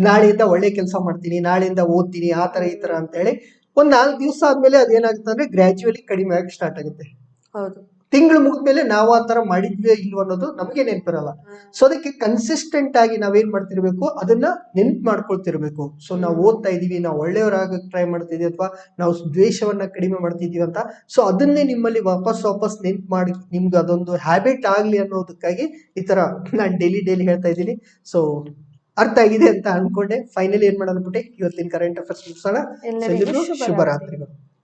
ನಾಳೆಯಿಂದ ಒಳ್ಳೆ ಕೆಲಸ ಮಾಡ್ತೀನಿ, ನಾಳೆಯಿಂದ ಓದ್ತೀನಿ, ಆ ತರ ಈ ತರ ಅಂತ ಹೇಳಿ ಒಂದ್ 4 ದಿವಸ ಆದ್ಮೇಲೆ ಅದೇನಾಗುತ್ತೆ ಅಂದ್ರೆ ಗ್ರಾಜುಯಲಿ ಕಡಿಮೆ ಆಗಿ ಸ್ಟಾರ್ಟ್ ಆಗುತ್ತೆ. ಹೌದು. ತಿಂಗಳು ಮುಗಿದ್ಮೇಲೆ ನಾವು ಆ ತರ ಮಾಡಿದ್ವಿ ಇಲ್ವ ಅನ್ನೋದು ನಮಗೆ ನೆನಪಿರಲ್ಲ. ಸೊ ಅದಕ್ಕೆ ಕನ್ಸಿಸ್ಟೆಂಟ್ ಆಗಿ ನಾವೇನ್ ಮಾಡ್ತಿರ್ಬೇಕು, ಅದನ್ನ ನೆನ್ಪು ಮಾಡ್ಕೊಳ್ತಿರ್ಬೇಕು. ಸೊ ನಾವು ಓದ್ತಾ ಇದೀವಿ, ನಾವು ಒಳ್ಳೆಯವರಾಗಕ್ಕೆ ಟ್ರೈ ಮಾಡ್ತಿದೀವಿ, ಅಥವಾ ನಾವು ದ್ವೇಷವನ್ನ ಕಡಿಮೆ ಮಾಡ್ತಿದೀವಿ ಅಂತ. ಸೊ ಅದನ್ನೇ ನಿಮ್ಮಲ್ಲಿ ವಾಪಸ್ ನೆನ್ಪು ಮಾಡಿ ನಿಮ್ಗೆ ಅದೊಂದು ಹ್ಯಾಬಿಟ್ ಆಗ್ಲಿ ಅನ್ನೋದಕ್ಕಾಗಿ ಈ ತರ ನಾನು ಡೈಲಿ ಹೇಳ್ತಾ ಇದ್ದೀನಿ. ಸೊ ಅರ್ಥ ಆಗಿದೆ ಅಂತ ಅನ್ಕೊಂಡೆ. ಫೈನಲಿ ಏನ್ ಮಾಡೋಣ ಬಿಟ್ಟೆ, ಇವತ್ತಿನ ಕರೆಂಟ್ ಅಫೇರ್ಸ್ ಮುಗಿಸೋಣ. ಎಲ್ಲರಿಗೂ ಶುಭರಾತ್ರಿಗಳು.